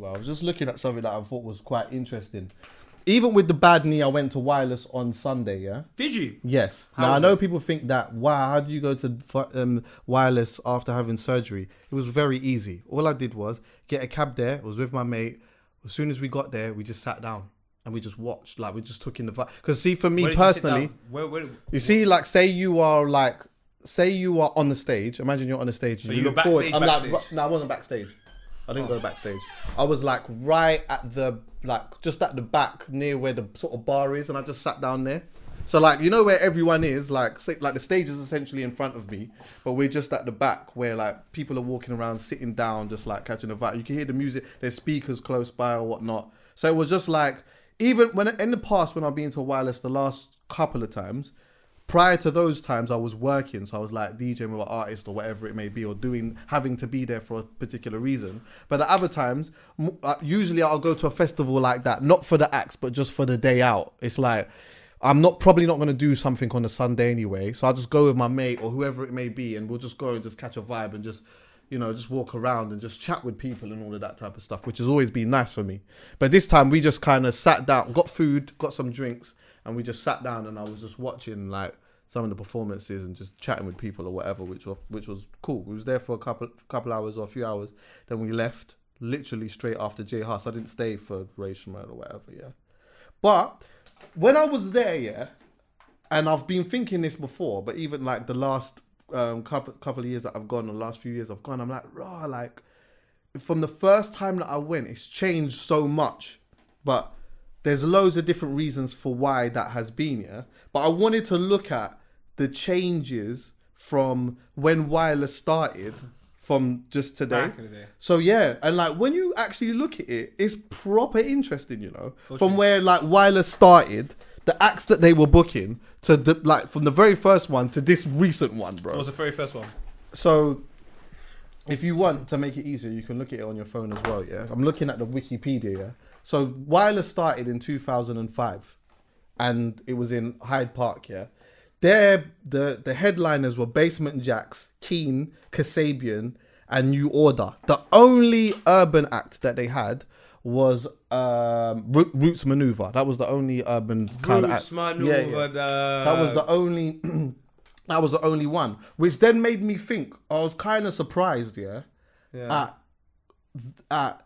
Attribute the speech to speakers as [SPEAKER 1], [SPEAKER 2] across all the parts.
[SPEAKER 1] well. I was just looking at something that I thought was quite interesting. Even with the bad knee, I went to Wireless on Sunday, yeah?
[SPEAKER 2] Did you?
[SPEAKER 1] Yes. Now, I know people think that, wow, how do you go to Wireless after having surgery? It was very easy. All I did was get a cab there. I was with my mate. As soon as we got there, we just sat down and we just watched. Like, we just took in the vibe. Because, see, for me personally, you see, like, say you are on the stage. Imagine you're on the stage.
[SPEAKER 2] So
[SPEAKER 1] you
[SPEAKER 2] look forward. I'm
[SPEAKER 1] backstage? Like, no, I wasn't backstage. I didn't go backstage. I was like right at the, like just at the back near where the sort of bar is, and I just sat down there. So like, you know where everyone is, like the stage is essentially in front of me, but we're just at the back where like people are walking around, sitting down, just like catching a vibe. You can hear the music, there's speakers close by or whatnot. So it was just like, even when in the past when I've been to Wireless the last couple of times, prior to those times, I was working, so I was like DJing with an artist or whatever it may be, or having to be there for a particular reason. But at other times, usually I'll go to a festival like that, not for the acts, but just for the day out. It's like, I'm probably not going to do something on a Sunday anyway, so I'll just go with my mate or whoever it may be, and we'll just go and just catch a vibe and just, you know, just walk around and just chat with people and all of that type of stuff, which has always been nice for me. But this time we just kind of sat down, got food, got some drinks, and we just sat down and I was just watching like some of the performances and just chatting with people or whatever, which was cool. We was there for a couple hours or a few hours. Then we left literally straight after J Huss. I didn't stay for Ray Shimon or whatever, yeah. But when I was there, yeah, and I've been thinking this before, but even like the last couple of years that I've gone, the last few years I've gone, I'm like, raw, like from the first time that I went, it's changed so much. But there's loads of different reasons for why that has been, yeah. But I wanted to look at the changes from when Wireless started from just today. Back in the day. So yeah, and like when you actually look at it, it's proper interesting, you know. From where like Wireless started, the acts that they were booking to the, like from the very first one to this recent one, bro.
[SPEAKER 2] What was the very first one?
[SPEAKER 1] So if you want to make it easier, you can look at it on your phone as well, yeah. I'm looking at the Wikipedia, yeah. So Wireless started in 2005 and it was in Hyde Park, yeah. The headliners were Basement Jaxx, Keen, Kasabian, and New Order. The only urban act that they had was Roots Maneuver. That was the only urban kind of act. Roots Maneuver. Yeah. That was the only. That was the only one, which then made me think. I was kind of surprised, at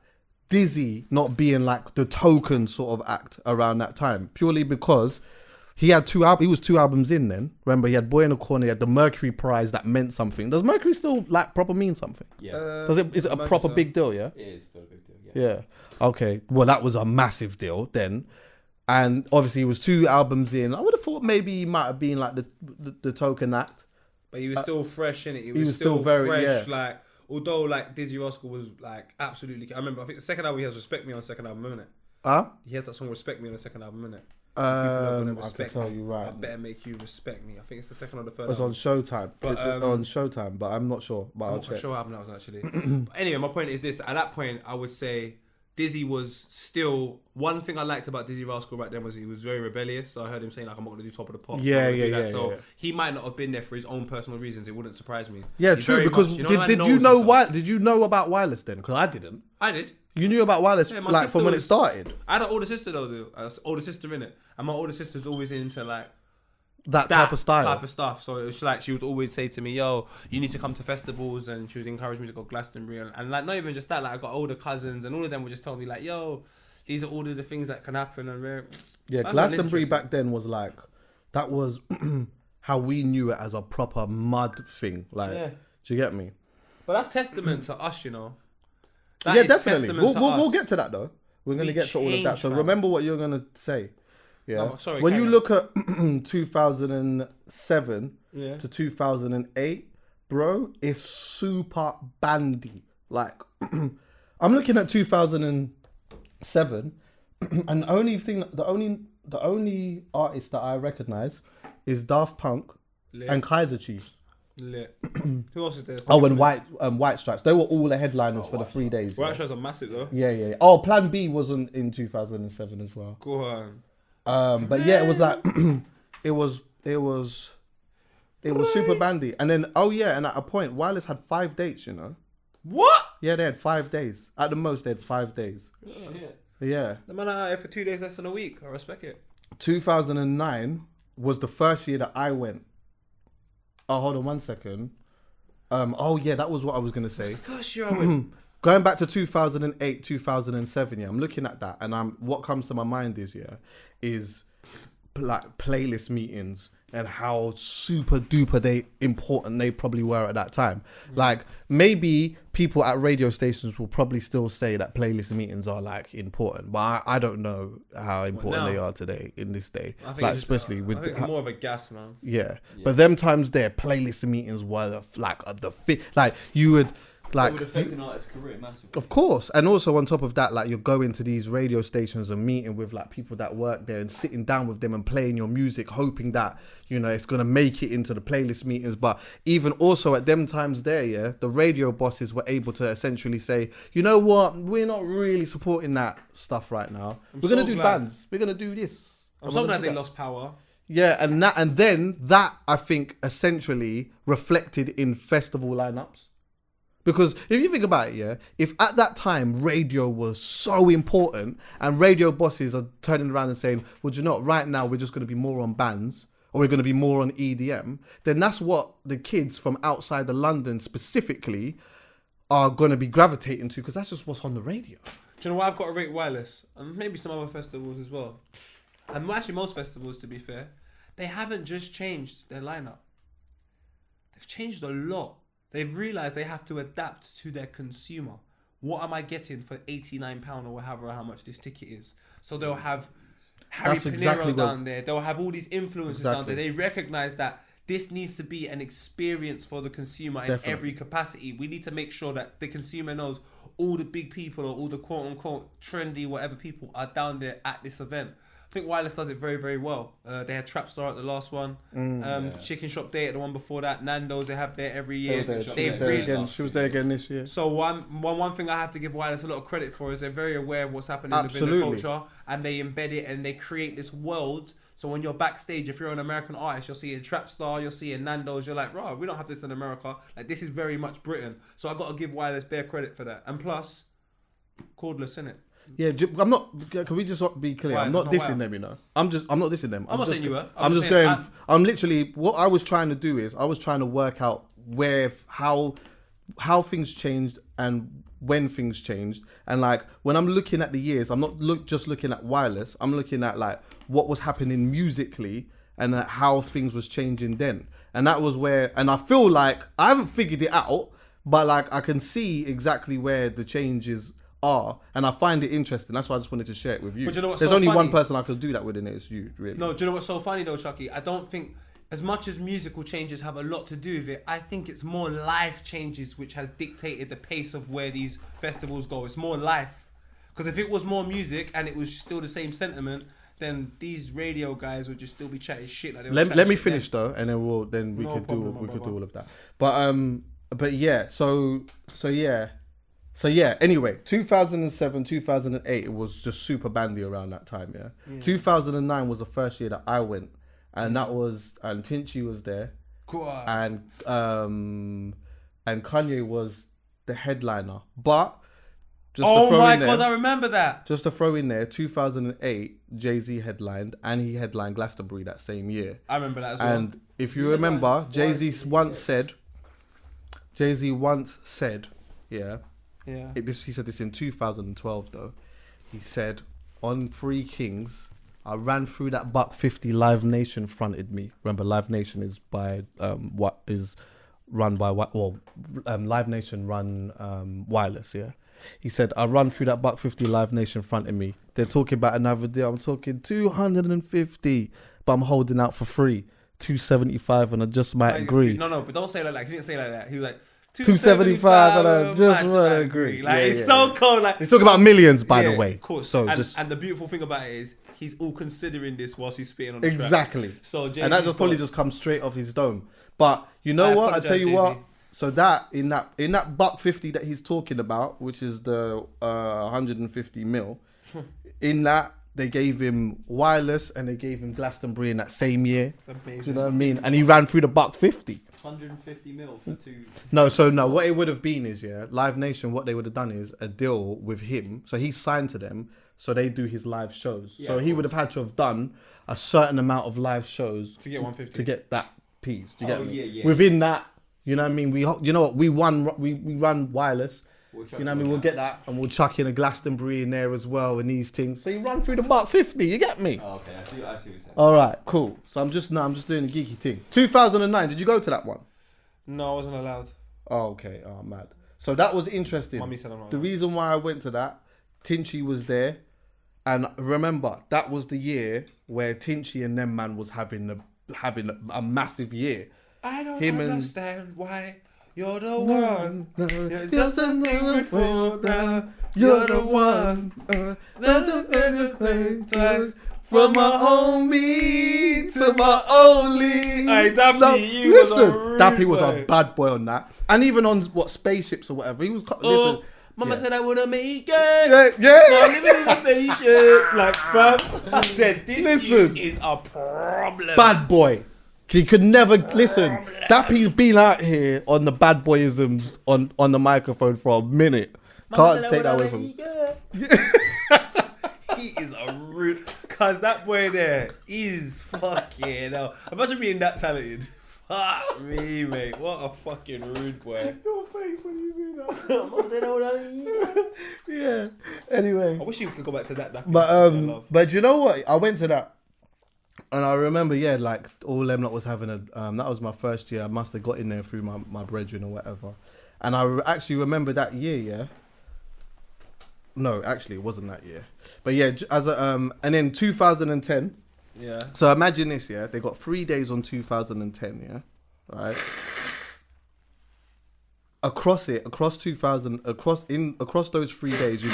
[SPEAKER 1] Dizzy not being like the token sort of act around that time, purely because he had he was 2 albums in then. Remember, he had Boy in the Corner, he had the Mercury Prize that meant something. Does Mercury still like proper mean something? Yeah. Is it a proper big deal, yeah? It is still a big deal, yeah. Yeah. Okay. Well, that was a massive deal then. And obviously he was 2 albums in. I would have thought maybe he might have been like the token act.
[SPEAKER 2] But he was still fresh, innit? He was still very fresh, like, although like Dizzy Rascal was like absolutely, I remember, I think the second album he has Respect Me on the second album, isn't it? He has that song Respect Me on the second album, isn't it?
[SPEAKER 1] I can tell you right.
[SPEAKER 2] I better make you respect me. I think it's the second or the third.
[SPEAKER 1] It was on Showtime. But, on Showtime, but I'm not sure. But I'll check.
[SPEAKER 2] I'm not sure what happened that was actually. Anyway, my point is this: at that point, I would say Dizzy was still, one thing I liked about Dizzy Rascal right then was he was very rebellious. So I heard him saying like, I'm not going to do Top of the Pops. So he might not have been there for his own personal reasons. It wouldn't surprise me.
[SPEAKER 1] Yeah, true. Because did you know why? Did you know about Wireless then? Because I didn't.
[SPEAKER 2] I did.
[SPEAKER 1] You knew about Wireless like from when it started.
[SPEAKER 2] I had an older sister though. Older sister in it, and my older sister's always into like
[SPEAKER 1] that type of style,
[SPEAKER 2] type of stuff. So it was like she would always say to me, "Yo, you need to come to festivals," and she would encourage me to go Glastonbury, and like not even just that. Like I got older cousins, and all of them would just tell me like, "Yo, these are all of the things that can happen." And
[SPEAKER 1] yeah, Glastonbury back then was like that was how we knew it as a proper mud thing. Like, do you get me?
[SPEAKER 2] But that's testament to us, you know.
[SPEAKER 1] Yeah, definitely. We'll get to that though. We're going to get to all of that. So remember what you're going to say. Yeah. No, sorry, when you look at 2007 to 2008, bro, it's super bandy. Like, I'm looking at 2007, and the only artist that I recognize is Daft Punk and Kaiser Chiefs.
[SPEAKER 2] Lit. Who else is there?
[SPEAKER 1] And White Stripes. They were all the headliners for the 3 days.
[SPEAKER 2] White Stripes are massive though.
[SPEAKER 1] Yeah. Oh, Plan B was in 2007 as well.
[SPEAKER 2] Go on.
[SPEAKER 1] But yeah, it was like it was super bandy. And then and at a point, Wireless had 5 dates. You know,
[SPEAKER 2] What?
[SPEAKER 1] Yeah, they had 5 days. At the most, they had 5 days.
[SPEAKER 2] Shit.
[SPEAKER 1] Yeah.
[SPEAKER 2] The man out here for 2 days less than a week. I respect it.
[SPEAKER 1] 2009 was the first year that I went. Oh, hold on 1 second. Oh yeah, that was what I was gonna say.
[SPEAKER 2] The first year I went.
[SPEAKER 1] Going back to 2008, 2007, yeah, I'm looking at that, and what comes to my mind is like playlist meetings and how super duper important they probably were at that time. Like maybe people at radio stations will probably still say that playlist meetings are like important, but I don't know how important they are today in this day.
[SPEAKER 2] I think
[SPEAKER 1] like especially
[SPEAKER 2] I
[SPEAKER 1] with
[SPEAKER 2] think it's more of a gas, man.
[SPEAKER 1] Yeah, but them times there, playlist meetings were like you would. Like,
[SPEAKER 3] it would affect an artist's career massively.
[SPEAKER 1] Of course. And also on top of that, like you're going to these radio stations and meeting with like people that work there and sitting down with them and playing your music, hoping that, you know, it's going to make it into the playlist meetings. But even also at them times there, yeah, the radio bosses were able to essentially say, you know what, we're not really supporting that stuff right now. We're going to do bands. We're going to do this.
[SPEAKER 2] I'm so glad they lost power.
[SPEAKER 1] Yeah, and then that, I think, essentially reflected in festival lineups. Because if you think about it, yeah, if at that time radio was so important and radio bosses are turning around and saying, well, do you know what, right now we're just going to be more on bands or we're going to be more on EDM, then that's what the kids from outside of London specifically are going to be gravitating to because that's just what's on the radio.
[SPEAKER 2] Do you know why I've got to rate Wireless? And maybe some other festivals as well. And actually most festivals, to be fair, they haven't just changed their lineup. They've changed a lot. They've realised they have to adapt to their consumer. What am I getting for £89 or however how much this ticket is? So they'll have Harry Pinero down there. They'll have all these influencers down there. They recognise that this needs to be an experience for the consumer in every capacity. We need to make sure that the consumer knows all the big people or all the quote unquote trendy whatever people are down there at this event. I think Wireless does it very, very well. They had Trapstar at the last one. Chicken Shop Day at the one before that. Nando's, they have there every year.
[SPEAKER 1] She was there again this year.
[SPEAKER 2] So one thing I have to give Wireless a lot of credit for is they're very aware of what's happening within the culture, and they embed it and they create this world. So when you're backstage, if you're an American artist, you'll see a Trapstar, you'll see a Nando's. You're like, right, we don't have this in America. Like this is very much Britain. So I got to give Wireless bare credit for that. And plus, cordless, innit?
[SPEAKER 1] Yeah, I'm not. Can we just be clear? I'm not dissing them, you know. I'm not dissing them.
[SPEAKER 2] I'm not saying you were.
[SPEAKER 1] I'm just going. I'm literally. What I was trying to do is I was trying to work out how things changed and when things changed, and like when I'm looking at the years, I'm not just looking at Wireless. I'm looking at like what was happening musically and how things was changing then, and that was where. And I feel like I haven't figured it out, but like I can see exactly where the changes are, and I find it interesting. That's why I just wanted to share it with you.
[SPEAKER 2] But you know what's
[SPEAKER 1] There's
[SPEAKER 2] so
[SPEAKER 1] only
[SPEAKER 2] funny?
[SPEAKER 1] one person I could do that with, and it's you, really.
[SPEAKER 2] No, do you know what's so funny though, Chucky? I don't think, as much as musical changes have a lot to do with it, I think it's more life changes which has dictated the pace of where these festivals go. It's more life. Because if it was more music and it was still the same sentiment, then these radio guys would just still be chatting shit. Like they were
[SPEAKER 1] let me
[SPEAKER 2] shit
[SPEAKER 1] finish
[SPEAKER 2] then.
[SPEAKER 1] though, and then we
[SPEAKER 2] No
[SPEAKER 1] could
[SPEAKER 2] problem,
[SPEAKER 1] do all of that. But yeah, so yeah, anyway, 2007, 2008, it was just super bandy around that time, yeah. 2009 was the first year that I went, and that was, and Tinchy was there, and Kanye was the headliner. But,
[SPEAKER 2] oh my God, I remember that.
[SPEAKER 1] Just to throw in there, 2008, Jay-Z headlined, and he headlined Glastonbury that same year.
[SPEAKER 2] I remember that as well.
[SPEAKER 1] And if you remember, Jay-Z once said, yeah, he said this in 2012 though. He said, on Three Kings, I ran through that $150 Live Nation fronted me. Remember, Live Nation is by Live Nation run Wireless, yeah. He said, I run through that $150 Live Nation fronted me. They're talking about another deal. I'm talking 250, but I'm holding out for free. 275, and I just might agree.
[SPEAKER 2] No, but don't say it like that. He didn't say it like that. He was like,
[SPEAKER 1] 275 and I just want to agree.
[SPEAKER 2] Like it's so cold. Like
[SPEAKER 1] he's talking about millions, by the way.
[SPEAKER 2] Of course.
[SPEAKER 1] So
[SPEAKER 2] and the beautiful thing about it is he's all considering this whilst he's spitting on the track.
[SPEAKER 1] Exactly.
[SPEAKER 2] So
[SPEAKER 1] and that just probably just comes straight off his dome. But you know what? I tell you what. So that in that $150 that he's talking about, which is the 150 mil, in that they gave him Wireless and they gave him Glastonbury in that same year.
[SPEAKER 2] Amazing.
[SPEAKER 1] Do you know what I mean? And he ran through the $150.
[SPEAKER 3] 150 mil for 2.
[SPEAKER 1] No, what it would have been is, Live Nation, what they would have done is a deal with him. So he's signed to them, so they do his live shows.
[SPEAKER 3] Yeah,
[SPEAKER 1] so he would have had to have done a certain amount of live shows
[SPEAKER 2] to get 150.
[SPEAKER 1] to get that piece. Do you get me?
[SPEAKER 3] Yeah.
[SPEAKER 1] Within that, you know what I mean? We run Wireless. You know what I mean? We'll get that and we'll chuck in a Glastonbury in there as well and these things. So you run through the $150, you get me?
[SPEAKER 3] Oh, okay, I see what you're saying.
[SPEAKER 1] All right, cool. So I'm just doing a geeky thing. 2009, did you go to that one?
[SPEAKER 2] No, I wasn't allowed.
[SPEAKER 1] Oh, okay. Oh, mad. So that was interesting.
[SPEAKER 2] Mummy said I'm not
[SPEAKER 1] The
[SPEAKER 2] allowed.
[SPEAKER 1] reason why I went to that, Tinchy was there. And remember, that was the year where Tinchy and them man was having a massive year.
[SPEAKER 2] I don't
[SPEAKER 1] Him and-
[SPEAKER 2] understand why you're the one.
[SPEAKER 1] You're
[SPEAKER 2] just a thing before now. You're the one.
[SPEAKER 1] From my homie to my only.
[SPEAKER 2] Hey, Dappy,
[SPEAKER 1] No,
[SPEAKER 2] you was a
[SPEAKER 1] listen,
[SPEAKER 2] rude
[SPEAKER 1] Dappy was
[SPEAKER 2] boy.
[SPEAKER 1] a bad boy on that. And even on spaceships or whatever, he was.
[SPEAKER 2] Oh,
[SPEAKER 1] Listen,
[SPEAKER 2] Mama
[SPEAKER 1] yeah.
[SPEAKER 2] said I wanna make it.
[SPEAKER 1] yeah.
[SPEAKER 2] I'm living in a spaceship. Like, fam, I said, this
[SPEAKER 1] Listen.
[SPEAKER 2] is a problem.
[SPEAKER 1] Bad boy. He could never listen. Dappy's been out here on the bad boyisms on the microphone for a minute.
[SPEAKER 2] Mama
[SPEAKER 1] Can't
[SPEAKER 2] said I
[SPEAKER 1] take that
[SPEAKER 2] wanna
[SPEAKER 1] away from him.
[SPEAKER 2] make it. He is a rude. Cause that boy there is fucking hell. Imagine being that talented. Fuck me, mate. What a fucking rude boy.
[SPEAKER 1] Your face when you do that.
[SPEAKER 2] Mama said I wanna make it.
[SPEAKER 1] Yeah. Anyway.
[SPEAKER 2] I wish you could go back to that.
[SPEAKER 1] But you know what? I went to that, and I remember, like all them lot was having a. That was my first year. I must have got in there through my brethren or whatever, and I actually remember that year. Yeah. No, actually, it wasn't that year. But yeah, and then 2010.
[SPEAKER 2] Yeah.
[SPEAKER 1] So imagine this. Yeah, they got 3 days on 2010. Yeah, right. Across those 3 days, you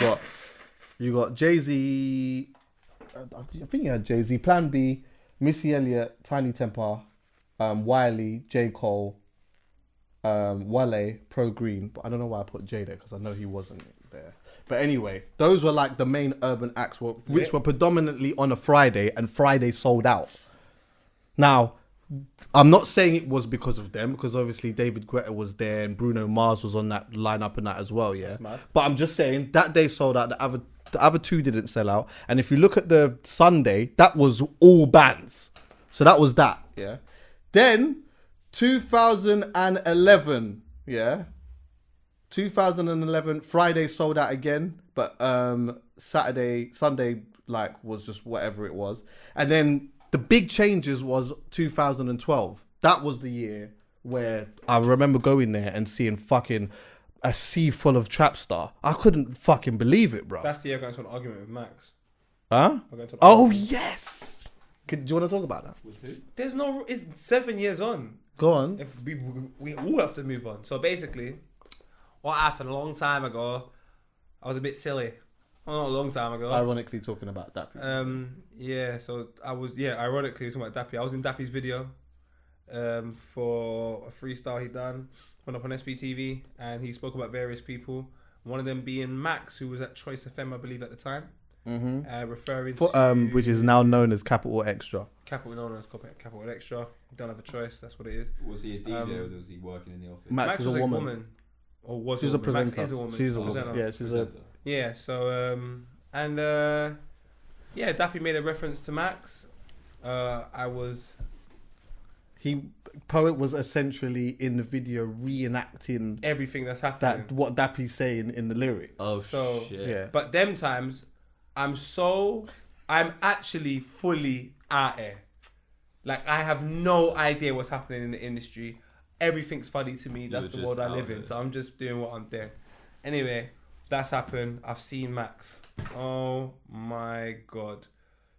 [SPEAKER 1] got Jay-Z. I think you had Jay-Z, Plan B, Missy Elliott, Tiny Temper, Wiley, J. Cole, Wale, Pro Green. But I don't know why I put Jay there because I know he wasn't there. But anyway, those were like the main urban acts, which were predominantly on a Friday, and Friday sold out. Now, I'm not saying it was because of them, because obviously David Guetta was there and Bruno Mars was on that lineup and that as well, yeah. But I'm just saying that day sold out. The other two didn't sell out. And if you look at the Sunday, that was all bands. So that was that, yeah. Then 2011, yeah. 2011, Friday sold out again, but Sunday like was just whatever it was. And then the big changes was 2012. That was the year where I remember going there and seeing fucking a sea full of trap star. I couldn't fucking believe it, bro.
[SPEAKER 2] That's the year I got into an argument with Max.
[SPEAKER 1] Huh?
[SPEAKER 2] Oh,
[SPEAKER 1] yes. Do you want to talk about that?
[SPEAKER 3] With who?
[SPEAKER 2] There's no. It's 7 years on.
[SPEAKER 1] Go on.
[SPEAKER 2] If we all have to move on. So basically, what happened a long time ago? I was a bit silly. Well, not a long time ago.
[SPEAKER 1] Ironically talking about that.
[SPEAKER 2] Yeah. So I was ironically talking about Dappy. I was in Dappy's video, for a freestyle he done. Went up on SBTV and he spoke about various people. One of them being Max, who was at Choice FM, I believe, at the time. Mm-hmm. Referring to
[SPEAKER 1] which is now known as Capital Extra.
[SPEAKER 2] Capital Extra. Don't have a choice. That's what it is.
[SPEAKER 3] Was he a DJ or was he working in the office?
[SPEAKER 1] Max is
[SPEAKER 2] was
[SPEAKER 1] a
[SPEAKER 2] a
[SPEAKER 1] woman.
[SPEAKER 2] Or was
[SPEAKER 1] She's
[SPEAKER 2] a
[SPEAKER 1] a
[SPEAKER 2] woman.
[SPEAKER 1] presenter.
[SPEAKER 2] Max is a woman.
[SPEAKER 1] She's a woman.
[SPEAKER 2] Presenter.
[SPEAKER 1] Yeah, she's a.
[SPEAKER 2] Yeah. So Dappy made a reference to Max.
[SPEAKER 1] Poet was essentially in the video reenacting
[SPEAKER 2] Everything that's happening.
[SPEAKER 1] what Dappy's saying in the lyrics.
[SPEAKER 3] Oh,
[SPEAKER 2] So,
[SPEAKER 3] shit.
[SPEAKER 1] Yeah.
[SPEAKER 2] But them times, I'm actually fully out here. Like, I have no idea what's happening in the industry. Everything's funny to me. That's
[SPEAKER 3] You're
[SPEAKER 2] the
[SPEAKER 3] just
[SPEAKER 2] world I
[SPEAKER 3] out
[SPEAKER 2] live
[SPEAKER 3] there.
[SPEAKER 2] in. So I'm just doing what I'm doing. Anyway, that's happened. I've seen Max. Oh my God.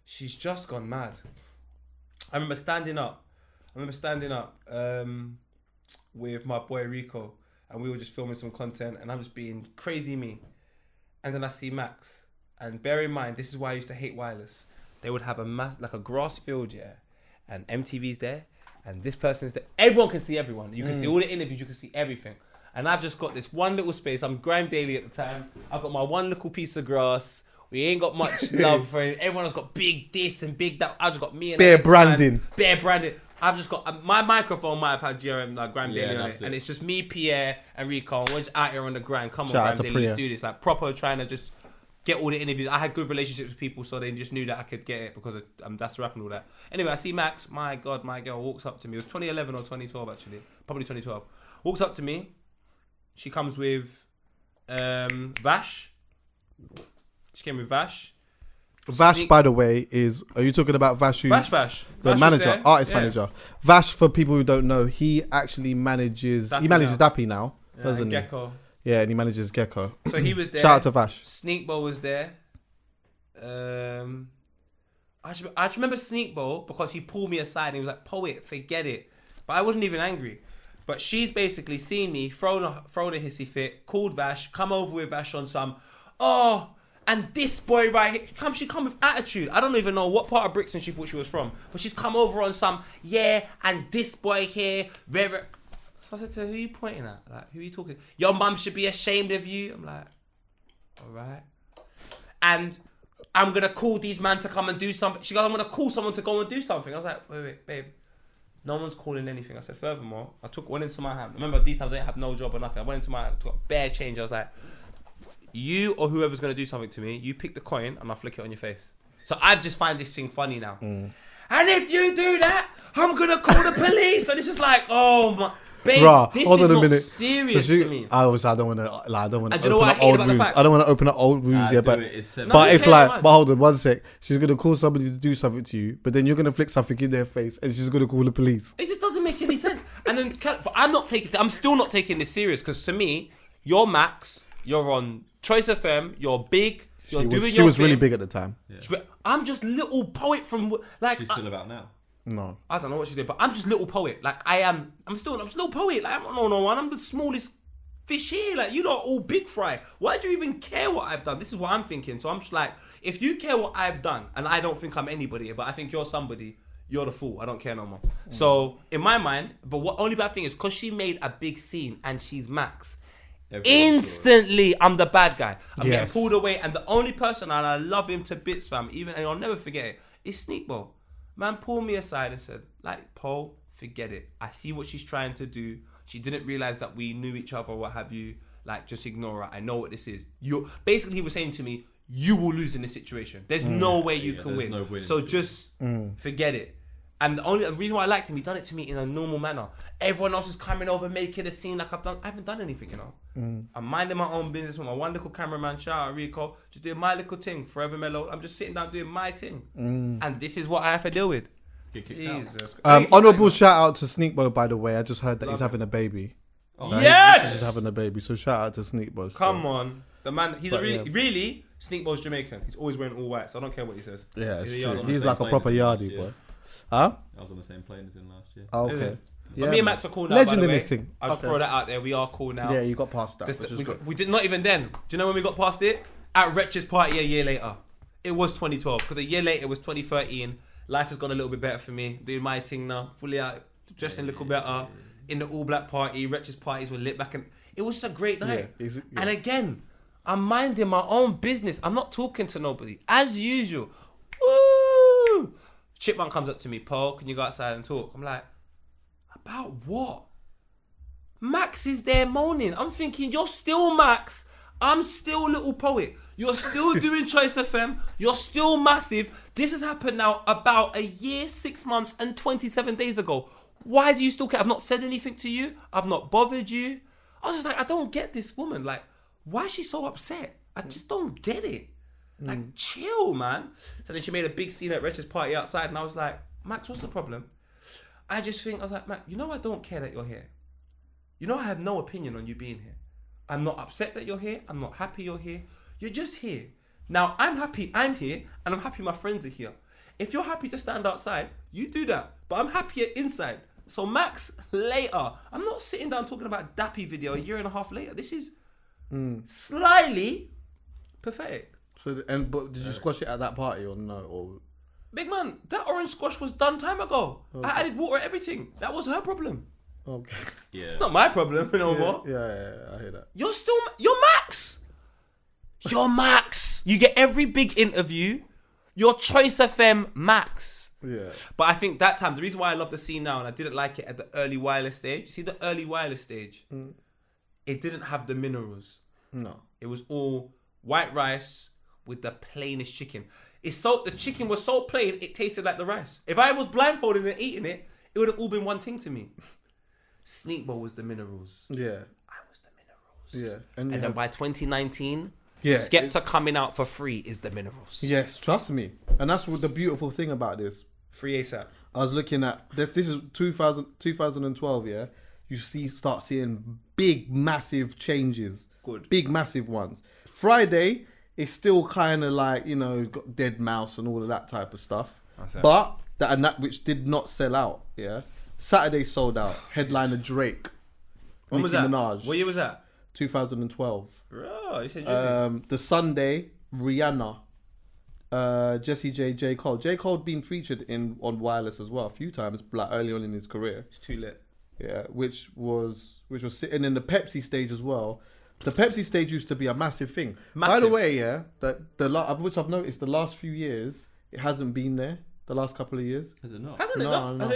[SPEAKER 2] She's just gone mad. I remember standing up with my boy Rico, and we were just filming some content, and I'm just being crazy me. And then I see Max. And bear in mind, this is why I used to hate Wireless. They would have like a grass field, yeah, and MTV's there, and this person's there. Everyone can see everyone. You can see all the interviews. You can see everything. And I've just got this one little space. I'm Grime Daily at the time. I've got my one little piece of grass We ain't got much love for him. Everyone else got big this and big that. I just got me and
[SPEAKER 1] bare branding.
[SPEAKER 2] Bare branding. I've just got my microphone might have had GRM like Graham Daly on it, and it's just me, Pierre, and Rico. And we're just out here on the grind. Come on, Graham Daly, let's do this. Like proper trying to just get all the interviews. I had good relationships with people, so they just knew that I could get it because that's rap and all that. Anyway, I see Max. My God, my girl walks up to me. It was 2011 or 2012 actually, probably 2012. Walks up to me. She comes with Vash. She came with Vash.
[SPEAKER 1] Vash, by the way, are you talking about Vash?
[SPEAKER 2] Vash.
[SPEAKER 1] The
[SPEAKER 2] Vash
[SPEAKER 1] manager, artist manager. Vash, for people who don't know, he actually manages. He manages Dappy now, doesn't he?
[SPEAKER 2] Gecko.
[SPEAKER 1] Yeah, and he manages Gecko.
[SPEAKER 2] So he was there.
[SPEAKER 1] Shout out to Vash.
[SPEAKER 2] Sneakbo was there. I just remember Sneakbo because he pulled me aside and he was like, "Poet, forget it." But I wasn't even angry. But she's basically seen me, thrown a hissy fit, called Vash, come over with Vash on some, and this boy right here, she come with attitude. I don't even know what part of Brixton she thought she was from, but she's come over on some, and this boy here, very. So I said to her, who are you pointing at? Like, who are you talking? Your mum should be ashamed of you. I'm like, all right. And I'm going to call these men to come and do something. She goes, I'm going to call someone to go and do something. I was like, wait, babe. No one's calling anything. I said, furthermore, I went into my hand. Remember, these times I didn't have no job or nothing. I went into my hand, took a bare change. I was like, you or whoever's going to do something to me, you pick the coin and I'll flick it on your face. So I've just find this thing funny now. And if you do that, I'm going to call the police. And it's just like, oh my... Babe, this is not serious to me.
[SPEAKER 1] I don't want to. Like, I don't want to
[SPEAKER 2] open
[SPEAKER 1] up old wounds. I don't want to open up old wounds yet, but it's like. But hold on, one sec. She's gonna call somebody to do something to you, but then you're gonna flick something in their face, and she's gonna call the police.
[SPEAKER 2] It just doesn't make any sense. And then, but I'm still not taking this serious because to me, you're Max. You're on Choice FM. You're big. You're doing your thing.
[SPEAKER 1] She was really big at the time.
[SPEAKER 2] Yeah. I'm just little poet from like.
[SPEAKER 3] She's still about now.
[SPEAKER 1] No,
[SPEAKER 2] I don't know what she did, but I'm just little poet. Like I'm just little poet. Like I'm no one. I'm the smallest fish here. Like you lot all big fry. Why do you even care what I've done? This is what I'm thinking. So I'm just like, if you care what I've done, and I don't think I'm anybody, but I think you're somebody, you're the fool. I don't care no more. So in my mind, but what only bad thing is because she made a big scene and she's Max. Instantly, I'm the bad guy. I'm getting pulled away, and the only person, and I love him to bits, fam. And I'll never forget it. Is Sneakbo. Man pulled me aside and said, like, Paul, forget it. I see what she's trying to do. She didn't realize that we knew each other or what have you. Like, just ignore her. I know what this is. Basically, he was saying to me, you will lose in this situation. There's no way you can win. No so just forget it. And the reason why I liked him, he done it to me in a normal manner. Everyone else is coming over, making a scene like I haven't done anything, you know. I'm minding my own business with my one little cameraman, shout out Rico, just doing my little thing, forever mellow. I'm just sitting down doing my thing. And this is what I have to deal with.
[SPEAKER 1] Jesus. Honourable shout out to Sneakbo, by the way. I just heard that he's having a baby.
[SPEAKER 2] Yes!
[SPEAKER 1] He's having a baby, so shout out to Sneakbo.
[SPEAKER 2] Come on. The man, he's really, Sneakbo's Jamaican. He's always wearing all white, so I don't care what he says.
[SPEAKER 1] Yeah, it's true. He's like a proper yardie boy. Huh?
[SPEAKER 3] I was on the same plane as him last year.
[SPEAKER 1] Oh, okay.
[SPEAKER 2] Yeah, but me and Max are cool now.
[SPEAKER 1] Legend
[SPEAKER 2] by the way.
[SPEAKER 1] in this thing.
[SPEAKER 2] I'll just throw that out there. We are cool now.
[SPEAKER 1] Yeah, you got past that.
[SPEAKER 2] We did not even then. Do you know when we got past it? At Wretch's party a year later. It was 2012 because a year later it was 2013. Life has gone a little bit better for me. Doing my thing now, fully out, dressing a little better. In the all black party, Wretch's parties were lit back, and it was just a great night. And again, I'm minding my own business. I'm not talking to nobody as usual. Woo! Chipmunk comes up to me, Paul, can you go outside and talk? I'm like, about what? Max is there moaning. I'm thinking, you're still Max. I'm still Little Poet. You're still doing Choice FM. You're still massive. This has happened now about a year, 6 months, and 27 days ago. Why do you still care? I've not said anything to you. I've not bothered you. I was just like, I don't get this woman. Like, why is she so upset? I just don't get it. Like, chill, man. So then she made a big scene at Wretch's party outside, and I was like, Max, what's the problem? I was like, Max, you know I don't care that you're here. You know I have no opinion on you being here. I'm not upset that you're here. I'm not happy you're here. You're just here. Now, I'm happy I'm here, and I'm happy my friends are here. If you're happy to stand outside, you do that. But I'm happier inside. So Max, later. I'm not sitting down talking about Dappy video a year and a half later. This is slightly pathetic.
[SPEAKER 1] So, but did you squash it at that party or no? Or
[SPEAKER 2] big man, that orange squash was done time ago. Okay. I added water, everything. That was her problem.
[SPEAKER 1] Okay.
[SPEAKER 2] Yeah. It's not my problem no more.
[SPEAKER 1] Yeah, I hear that.
[SPEAKER 2] You're Max. You're Max. You get every big interview. You're Choice FM Max.
[SPEAKER 1] Yeah.
[SPEAKER 2] But I think that time, the reason why I love the scene now and I didn't like it at the early wireless stage, you see the early wireless stage, it didn't have the minerals.
[SPEAKER 1] No.
[SPEAKER 2] It was all white rice with the plainest chicken. The chicken was so plain, it tasted like the rice. If I was blindfolded and eating it, it would have all been one thing to me. Sneakball was the minerals.
[SPEAKER 1] Yeah.
[SPEAKER 2] I was the minerals.
[SPEAKER 1] Yeah.
[SPEAKER 2] And then by 2019,
[SPEAKER 1] yeah,
[SPEAKER 2] Skepta coming out for free is the minerals.
[SPEAKER 1] Yes, trust me. And that's what the beautiful thing about this.
[SPEAKER 2] Free ASAP.
[SPEAKER 1] I was looking at this is 2012, yeah. You start seeing big, massive changes.
[SPEAKER 2] Good.
[SPEAKER 1] Big, massive ones. Friday is still kind of like, you know, got Dead Mouse and all of that type of stuff. But that which did not sell out, yeah. Saturday sold out. Headliner Drake.
[SPEAKER 2] When was that?
[SPEAKER 1] Minaj.
[SPEAKER 2] What year was that?
[SPEAKER 1] 2012.
[SPEAKER 2] Bro, you said Drizzy.
[SPEAKER 1] The Sunday, Rihanna. Jessie J. Cole. J. Cole been featured on Wireless as well a few times, like early on in his career.
[SPEAKER 2] It's too lit.
[SPEAKER 1] Yeah, which was sitting in the Pepsi stage as well. The Pepsi stage used to be a massive thing. By the way, yeah, which I've noticed the last few years, it hasn't been there. The last couple of years.
[SPEAKER 3] Has it not?
[SPEAKER 2] Has it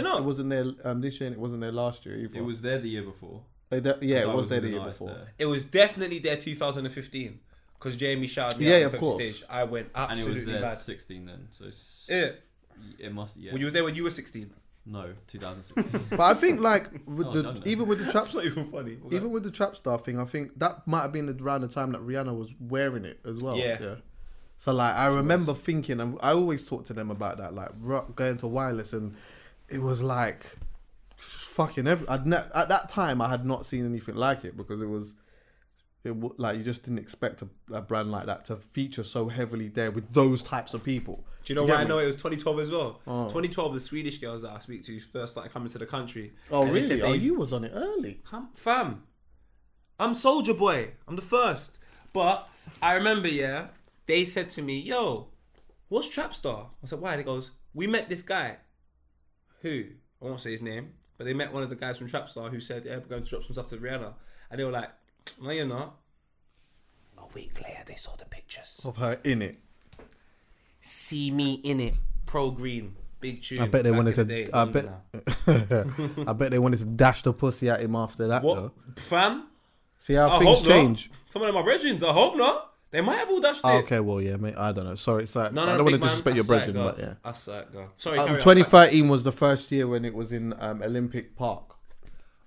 [SPEAKER 2] not?
[SPEAKER 1] It wasn't there this year and it wasn't there last year either.
[SPEAKER 3] It was there the year before.
[SPEAKER 1] It was there the year before.
[SPEAKER 3] There.
[SPEAKER 2] It was definitely there 2015 because Jamie shouted me out on the Pepsi stage. I went absolutely
[SPEAKER 3] and it was there
[SPEAKER 2] mad.
[SPEAKER 3] 16 then, so it's,
[SPEAKER 2] it
[SPEAKER 3] must. Yeah.
[SPEAKER 2] Well, you were there when you were 16.
[SPEAKER 3] No, 2016.
[SPEAKER 1] But I think like with even with the trap,
[SPEAKER 2] That's not even funny.
[SPEAKER 1] Even with the trap star thing, I think that might have been around the time that Rihanna was wearing it as well. Yeah. So like I remember thinking, and I always talk to them about that, like going to Wireless, and it was like fucking at that time I had not seen anything like it because like you just didn't expect a brand like that to feature so heavily there with those types of people.
[SPEAKER 2] Do you know why I know it was 2012 as well? 2012, the Swedish girls that I speak to first started coming to the country.
[SPEAKER 1] Oh really? You was on it early.
[SPEAKER 2] Fam, I'm Soldier Boy. I'm the first. But I remember, they said to me, "Yo, what's Trapstar?" I said, "Why?" They goes, "We met this guy, who I won't say his name, but they met one of the guys from Trapstar who said, yeah, we're going to drop some stuff to Rihanna." And they were like, "No, you're not." A week later, they saw the pictures
[SPEAKER 1] of her in it.
[SPEAKER 2] See me in it, Pro Green, big tune.
[SPEAKER 1] I bet they wanted to. I bet they wanted to dash the pussy at him after that.
[SPEAKER 2] What,
[SPEAKER 1] though.
[SPEAKER 2] Fam?
[SPEAKER 1] See how things change.
[SPEAKER 2] Some of them are brethren. I hope not. They might have all dashed it.
[SPEAKER 1] Okay, well, yeah, mate. I don't know. Sorry. I don't want to disrespect your brethren, but yeah.
[SPEAKER 2] I saw it go. Sorry.
[SPEAKER 1] 2013 was the first year when it was in Olympic Park.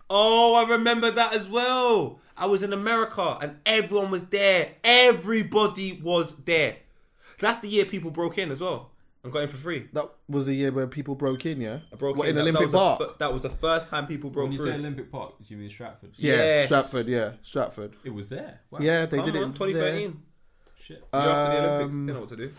[SPEAKER 2] Oh, I remember that as well. I was in America and everyone was there. Everybody was there. That's the year people broke in as well and got in for free.
[SPEAKER 1] That was the year where people broke in, yeah?
[SPEAKER 2] In
[SPEAKER 1] Olympic Park?
[SPEAKER 2] That was the first time people broke
[SPEAKER 3] through.
[SPEAKER 2] When
[SPEAKER 3] you say Olympic Park, do you mean Stratford?
[SPEAKER 1] Yeah,
[SPEAKER 2] yes.
[SPEAKER 1] Stratford.
[SPEAKER 3] It was there? Wow.
[SPEAKER 1] Yeah, they did it in
[SPEAKER 2] 2013.
[SPEAKER 1] Shit.
[SPEAKER 2] After the Olympics, they know what to do.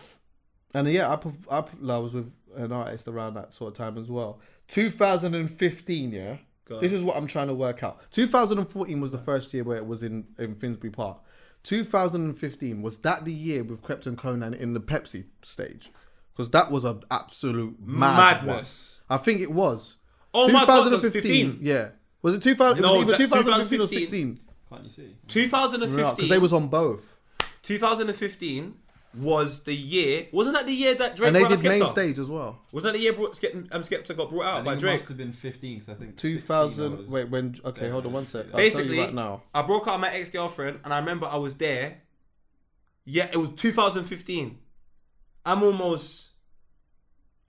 [SPEAKER 1] And yeah, I was with an artist around that sort of time as well. 2015, yeah? This is what I'm trying to work out. 2014 was the first year where it was in Finsbury Park. 2015, was that the year with Krept and Conan in the Pepsi stage? Because that was an absolute madness. I think it was.
[SPEAKER 2] Oh
[SPEAKER 1] 2015,
[SPEAKER 2] my God,
[SPEAKER 1] yeah. Was it 2000? No, it was either 2015 or 16.
[SPEAKER 3] Can't you see?
[SPEAKER 2] 2015.
[SPEAKER 1] Because they was on both.
[SPEAKER 2] 2015 was the year. Wasn't that the year that Drake
[SPEAKER 1] and they
[SPEAKER 2] brought
[SPEAKER 1] did
[SPEAKER 2] Skepta?
[SPEAKER 1] main stage as well.
[SPEAKER 2] Wasn't that the year Skepta got brought out by Drake?
[SPEAKER 3] It must have been 15 because I think
[SPEAKER 1] 2000. Wait, when? Okay, hold on one sec. I'll
[SPEAKER 2] Basically,
[SPEAKER 1] tell you right now.
[SPEAKER 2] I broke out with my ex-girlfriend, and I remember I was there. Yeah, it was 2015. I'm almost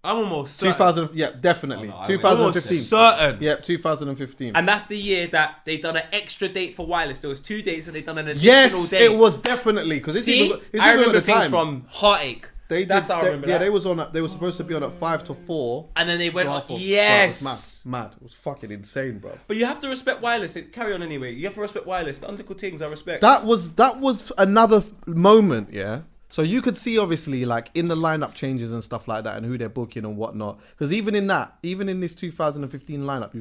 [SPEAKER 2] certain.
[SPEAKER 1] 2000. Yeah, definitely.
[SPEAKER 3] Oh, no,
[SPEAKER 1] 2015.
[SPEAKER 2] Certain.
[SPEAKER 1] Yeah, 2015.
[SPEAKER 2] And that's the year that they done an extra date for Wireless. There was 2 dates, and they done an additional date.
[SPEAKER 1] Yes, it was definitely because
[SPEAKER 2] I remember things from Heartache. That's how I remember.
[SPEAKER 1] Yeah, they was on. They were supposed to be on at 5 to 4,
[SPEAKER 2] and then they went.
[SPEAKER 1] Yes, bro, it was mad. It was fucking insane, bro.
[SPEAKER 2] But you have to respect Wireless. Carry on anyway. You have to respect Wireless. The Undercool things I respect.
[SPEAKER 1] That was another moment, yeah. So you could see obviously like in the lineup changes and stuff like that, and who they're booking and whatnot. Because even in this 2015 lineup,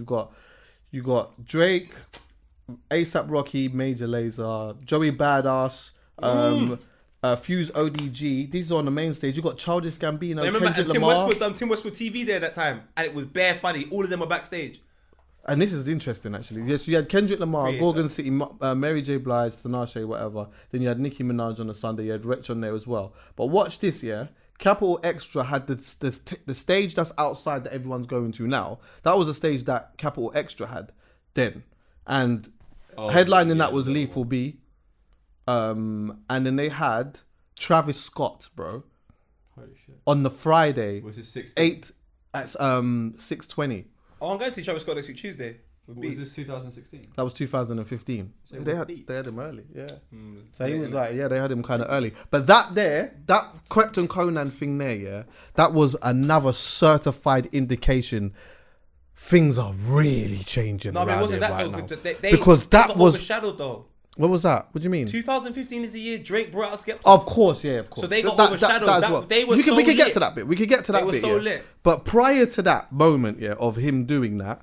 [SPEAKER 1] you got Drake, ASAP Rocky, Major Lazer, Joey Badass, Fuse ODG. These are on the main stage. You got Childish Gambino,
[SPEAKER 2] I remember
[SPEAKER 1] Kendrick
[SPEAKER 2] Tim
[SPEAKER 1] Lamar.
[SPEAKER 2] Westwood TV there that time, and it was bare funny. All of them were backstage.
[SPEAKER 1] And this is interesting, actually. Yes, you had Kendrick Lamar,
[SPEAKER 2] Free
[SPEAKER 1] Gorgon City, Mary J. Blige, Tinashe, whatever. Then you had Nicki Minaj on the Sunday. You had Wretch on there as well. But watch this, yeah. Capital Extra had the stage that's outside that everyone's going to now. That was the stage that Capital Extra had then. And headlining that was Lethal B. And then they had Travis Scott, bro.
[SPEAKER 3] Holy shit.
[SPEAKER 1] On the Friday.
[SPEAKER 3] Was it 6?
[SPEAKER 1] 8 at 6:20.
[SPEAKER 2] Oh, I'm going to see Travis Scott next week Tuesday.
[SPEAKER 3] Was this 2016?
[SPEAKER 1] That was 2015.
[SPEAKER 3] So
[SPEAKER 1] they had him early, yeah.
[SPEAKER 2] Mm.
[SPEAKER 1] So he was like, yeah, they had him kind of early. But that Krypton Conan thing there, yeah, that was another certified indication things are really changing.
[SPEAKER 2] No, I mean,
[SPEAKER 1] around
[SPEAKER 2] wasn't
[SPEAKER 1] here
[SPEAKER 2] that
[SPEAKER 1] right
[SPEAKER 2] though?
[SPEAKER 1] now.
[SPEAKER 2] They
[SPEAKER 1] Because that
[SPEAKER 2] got
[SPEAKER 1] was
[SPEAKER 2] overshadowed though.
[SPEAKER 1] What was that? What do you mean?
[SPEAKER 2] 2015 is the year Drake brought out Skepta.
[SPEAKER 1] Of course, yeah, of course.
[SPEAKER 2] So they got overshadowed.
[SPEAKER 1] as well.
[SPEAKER 2] They were
[SPEAKER 1] we
[SPEAKER 2] so
[SPEAKER 1] could get
[SPEAKER 2] lit.
[SPEAKER 1] to that bit. We could get to that
[SPEAKER 2] They were
[SPEAKER 1] bit.
[SPEAKER 2] so
[SPEAKER 1] yeah.
[SPEAKER 2] lit.
[SPEAKER 1] But prior to that moment, yeah, of him doing that,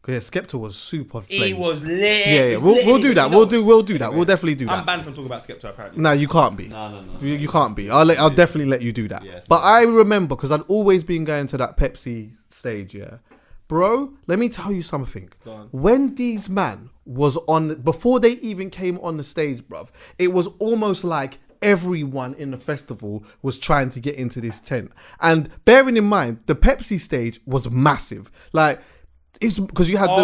[SPEAKER 1] yeah, Skepta was super.
[SPEAKER 2] He
[SPEAKER 1] flames.
[SPEAKER 2] was lit.
[SPEAKER 1] Yeah,
[SPEAKER 2] He's
[SPEAKER 1] we'll
[SPEAKER 2] lit,
[SPEAKER 1] do that.
[SPEAKER 2] you know.
[SPEAKER 1] We'll do that.
[SPEAKER 2] Anyway,
[SPEAKER 1] We'll definitely do that.
[SPEAKER 2] I'm banned from talking about Skepta apparently.
[SPEAKER 1] No, you can't be.
[SPEAKER 3] No.
[SPEAKER 1] You can't be. I'll definitely let you do that.
[SPEAKER 3] Yes,
[SPEAKER 1] But I remember because I'd always been going to that Pepsi stage, yeah. Bro, let me tell you something.
[SPEAKER 2] Go on.
[SPEAKER 1] When these man was on, before they even came on the stage, bruv, it was almost like everyone in the festival was trying to get into this tent. And bearing in mind, the Pepsi stage was massive. Like, it's because you had the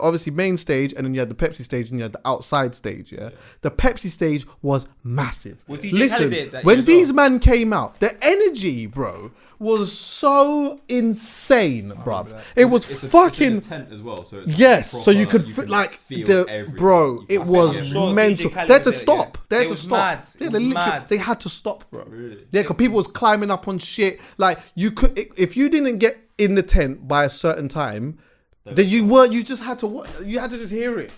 [SPEAKER 1] obviously main stage, and then you had the Pepsi stage, and you had the outside stage. Yeah, the Pepsi stage was massive.
[SPEAKER 2] Well, DJ Khaled did that
[SPEAKER 1] when
[SPEAKER 2] year as
[SPEAKER 1] these
[SPEAKER 2] well.
[SPEAKER 1] men came out, the energy, bro, was so insane, bruv. It was
[SPEAKER 3] It's
[SPEAKER 1] fucking.
[SPEAKER 3] in a tent as well, so it's
[SPEAKER 1] Yes,
[SPEAKER 3] proper,
[SPEAKER 1] so you could feel
[SPEAKER 3] feel
[SPEAKER 1] the
[SPEAKER 3] everything.
[SPEAKER 1] bro.
[SPEAKER 3] You
[SPEAKER 1] It
[SPEAKER 3] can
[SPEAKER 1] was
[SPEAKER 3] feel
[SPEAKER 2] I'm sure
[SPEAKER 1] mental.
[SPEAKER 2] DJ Khaled
[SPEAKER 1] They had to
[SPEAKER 2] did it,
[SPEAKER 1] stop.
[SPEAKER 2] yeah.
[SPEAKER 1] They had
[SPEAKER 2] It
[SPEAKER 1] to
[SPEAKER 2] was
[SPEAKER 1] stop.
[SPEAKER 2] mad. It
[SPEAKER 1] Yeah,
[SPEAKER 2] was
[SPEAKER 1] they literally
[SPEAKER 2] mad.
[SPEAKER 1] they had to stop, bro.
[SPEAKER 3] Really?
[SPEAKER 1] Yeah, because people was climbing up on shit. Like you could, if you didn't get in the tent by a certain time, then you weren't. You just had to. You had to just hear it.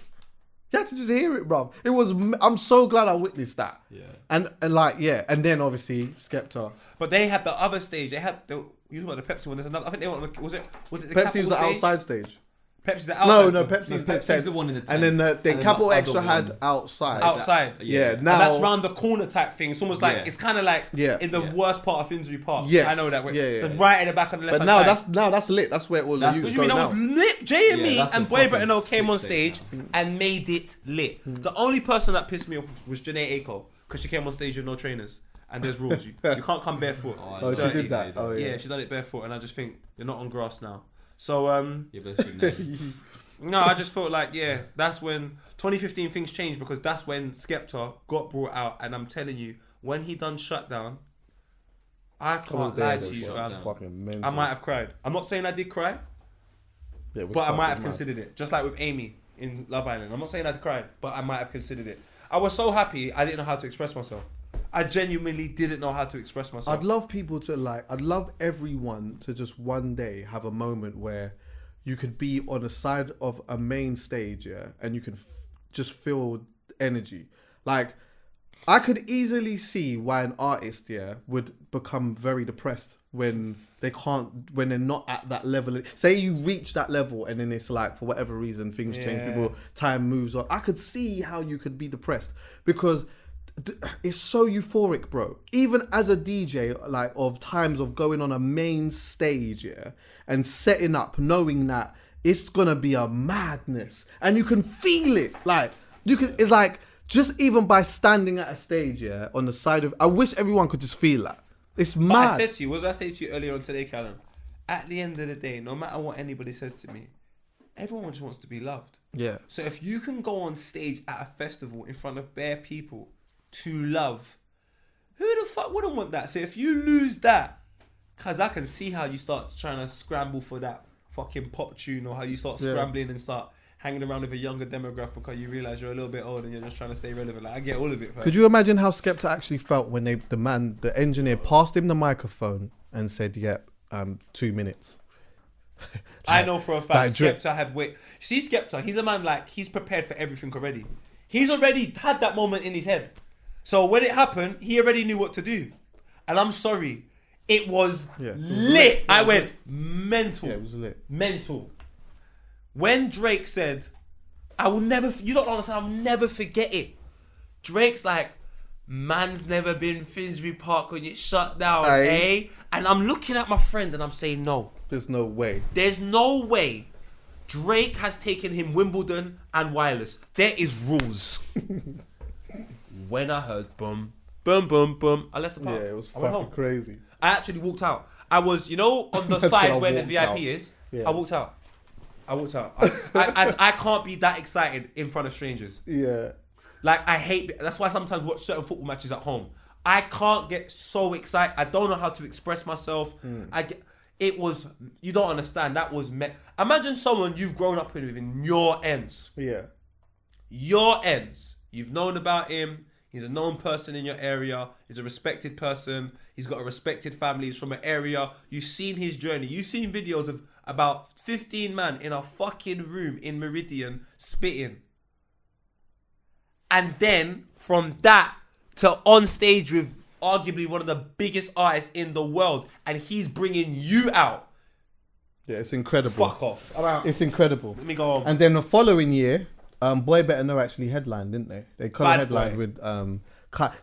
[SPEAKER 1] You had to just hear it, bro. It was. I'm so glad I witnessed that.
[SPEAKER 3] Yeah.
[SPEAKER 1] And like yeah, and then obviously Skepta.
[SPEAKER 2] But they had the other stage. They had the. You talk about the Pepsi one. There's another. I think they were. Was it the
[SPEAKER 1] Pepsi
[SPEAKER 2] Capital
[SPEAKER 1] was the
[SPEAKER 2] stage?
[SPEAKER 1] outside stage.
[SPEAKER 2] Pepsi's the outside.
[SPEAKER 1] No,
[SPEAKER 2] stage.
[SPEAKER 1] Pepsi's
[SPEAKER 3] Pepsi's the one in the tent.
[SPEAKER 1] And then the
[SPEAKER 3] And then
[SPEAKER 1] Capital
[SPEAKER 3] the
[SPEAKER 1] Extra
[SPEAKER 3] other
[SPEAKER 1] had
[SPEAKER 3] one.
[SPEAKER 1] outside.
[SPEAKER 2] Outside.
[SPEAKER 1] Yeah,
[SPEAKER 2] And
[SPEAKER 1] now
[SPEAKER 2] that's round the corner type thing. It's almost like
[SPEAKER 3] Yeah.
[SPEAKER 2] it's kind of like
[SPEAKER 1] Yeah.
[SPEAKER 2] in the
[SPEAKER 3] Yeah.
[SPEAKER 2] worst part of Finsbury Park.
[SPEAKER 1] Yes.
[SPEAKER 2] I know that.
[SPEAKER 1] Yeah.
[SPEAKER 2] The right in the back of the left.
[SPEAKER 1] But now that's lit. That's where all the
[SPEAKER 3] That's
[SPEAKER 1] youths
[SPEAKER 2] What do
[SPEAKER 1] go
[SPEAKER 2] you mean?
[SPEAKER 1] now.
[SPEAKER 2] I was lit. J and
[SPEAKER 3] Yeah,
[SPEAKER 2] me
[SPEAKER 3] that's
[SPEAKER 2] and
[SPEAKER 3] a
[SPEAKER 2] Boy
[SPEAKER 3] fucking
[SPEAKER 2] Better Know came
[SPEAKER 3] sick
[SPEAKER 2] on
[SPEAKER 3] stage
[SPEAKER 2] stage and made it lit. The only person that pissed me off was Janae Aiko because she came on stage with no trainers. And there's rules. You can't come barefoot.
[SPEAKER 1] Oh,
[SPEAKER 2] It's
[SPEAKER 1] she
[SPEAKER 2] dirty.
[SPEAKER 1] did that. Oh yeah.
[SPEAKER 2] Yeah, she done it barefoot, and I just think you're not on grass now. So
[SPEAKER 3] Yeah, but it's
[SPEAKER 2] no, I just felt like that's when 2015 things changed because that's when Skepta got brought out, and I'm telling you, when he done Shutdown, I can't lie to you, fam.
[SPEAKER 1] Fucking mental.
[SPEAKER 2] I might have cried. I'm not saying I did cry,
[SPEAKER 1] Yeah, it was
[SPEAKER 2] but I might
[SPEAKER 1] fucking
[SPEAKER 2] have
[SPEAKER 1] mad.
[SPEAKER 2] considered it. Just like with Amy in Love Island. I'm not saying I cried, but I might have considered it. I was so happy I didn't know how to express myself. I genuinely didn't know how to express myself.
[SPEAKER 1] I'd love people to I'd love everyone to just one day have a moment where you could be on the side of a main stage, yeah, and you can just feel energy. Like, I could easily see why an artist, yeah, would become very depressed when they're not at that level. Say you reach that level and then it's like, for whatever reason, things change, people, time moves on. I could see how you could be depressed because it's so euphoric, bro. Even as a DJ, like, of times of going on a main stage, yeah, and setting up, knowing that it's gonna be a madness, and you can feel it. Like, it's like just even by standing at a stage, yeah, on the side of. I wish everyone could just feel that. It's
[SPEAKER 2] But
[SPEAKER 1] mad.
[SPEAKER 2] I said to you, what did I say to you earlier on today, Callum? At the end of the day, no matter what anybody says to me, everyone just wants to be loved.
[SPEAKER 1] Yeah.
[SPEAKER 2] So if you can go on stage at a festival in front of bare people to love, who the fuck wouldn't want that? So if you lose that, because I can see how you start trying to scramble for that fucking pop tune, or how you start scrambling and start hanging around with a younger demographic because you realise you're a little bit old and you're just trying to stay relevant. Like, I get all of it.
[SPEAKER 1] Could you imagine how Skepta actually felt when the engineer passed him the microphone and said, "Yep, 2 minutes."
[SPEAKER 2] I know for a fact
[SPEAKER 1] like drip.
[SPEAKER 2] Skepta had wait. See, Skepta, he's a man like he's prepared for everything already. He's already had that moment in his head. So when it happened, he already knew what to do. And I'm sorry, it was lit. I went mental.
[SPEAKER 1] Yeah, it was lit.
[SPEAKER 2] Mental. When Drake said, "I will never," you don't understand, I'll never forget it. Drake's like, man's never been Finsbury Park when it's shut down,
[SPEAKER 1] Aye.
[SPEAKER 2] eh? And I'm looking at my friend and I'm saying, no.
[SPEAKER 1] There's no way.
[SPEAKER 2] There's no way Drake has taken him Wimbledon and Wireless. There is rules. When I heard boom, boom, boom, boom, I left the park.
[SPEAKER 1] Yeah, it was
[SPEAKER 2] I went
[SPEAKER 1] fucking
[SPEAKER 2] home.
[SPEAKER 1] crazy.
[SPEAKER 2] I actually walked out. I was, on the
[SPEAKER 1] That's
[SPEAKER 2] side
[SPEAKER 1] when I
[SPEAKER 2] where the
[SPEAKER 1] walked
[SPEAKER 2] VIP
[SPEAKER 1] out.
[SPEAKER 2] is.
[SPEAKER 1] Yeah.
[SPEAKER 2] I walked out. I can't be that excited in front of strangers.
[SPEAKER 1] Yeah.
[SPEAKER 2] Like, I hate... That's why I sometimes watch certain football matches at home. I can't get so excited. I don't know how to express myself. It was... You don't understand. That was... Imagine someone you've grown up with in your ends.
[SPEAKER 1] Yeah.
[SPEAKER 2] Your ends. You've known about him. He's a known person in your area. He's a respected person. He's got a respected family. He's from an area. You've seen his journey. You've seen videos of about 15 man in a fucking room in Meridian spitting. And then from that to on stage with arguably one of the biggest artists in the world, and he's bringing you out.
[SPEAKER 1] Yeah, it's incredible.
[SPEAKER 2] Fuck off. I'm out.
[SPEAKER 1] It's incredible.
[SPEAKER 2] Let me go on.
[SPEAKER 1] And then the following year, Boy Better Know actually headlined, didn't they? They co-headlined
[SPEAKER 2] Boy.
[SPEAKER 1] with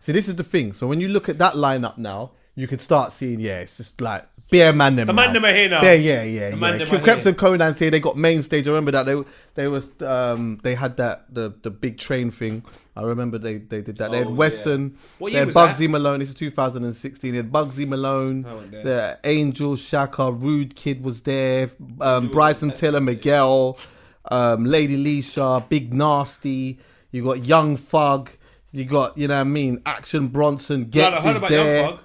[SPEAKER 1] See, this is the thing. So when you look at that lineup now, you can start seeing, it's just like Beer Man them.
[SPEAKER 2] The man them are here now.
[SPEAKER 1] Yeah.
[SPEAKER 2] The man them are
[SPEAKER 1] Krept
[SPEAKER 2] here.
[SPEAKER 1] and Conan's here. They got main stage. I remember that they had that the big train thing. I remember they did that. They had Western.
[SPEAKER 2] What
[SPEAKER 1] They
[SPEAKER 2] year
[SPEAKER 1] had
[SPEAKER 2] was
[SPEAKER 1] Bugsy
[SPEAKER 2] that?
[SPEAKER 1] Malone. This is 2016. They had Bugsy Malone.
[SPEAKER 2] I went there.
[SPEAKER 1] The Angel, Shaka, Rude Kid was there. Bryson Tiller, Miguel, Lady Leisha, Big Nasty. You got Young Thug. You got, you know what I mean, Action Bronson.
[SPEAKER 2] Blood, I
[SPEAKER 1] Gets
[SPEAKER 2] heard
[SPEAKER 1] is
[SPEAKER 2] about
[SPEAKER 1] there.
[SPEAKER 2] Young Thug.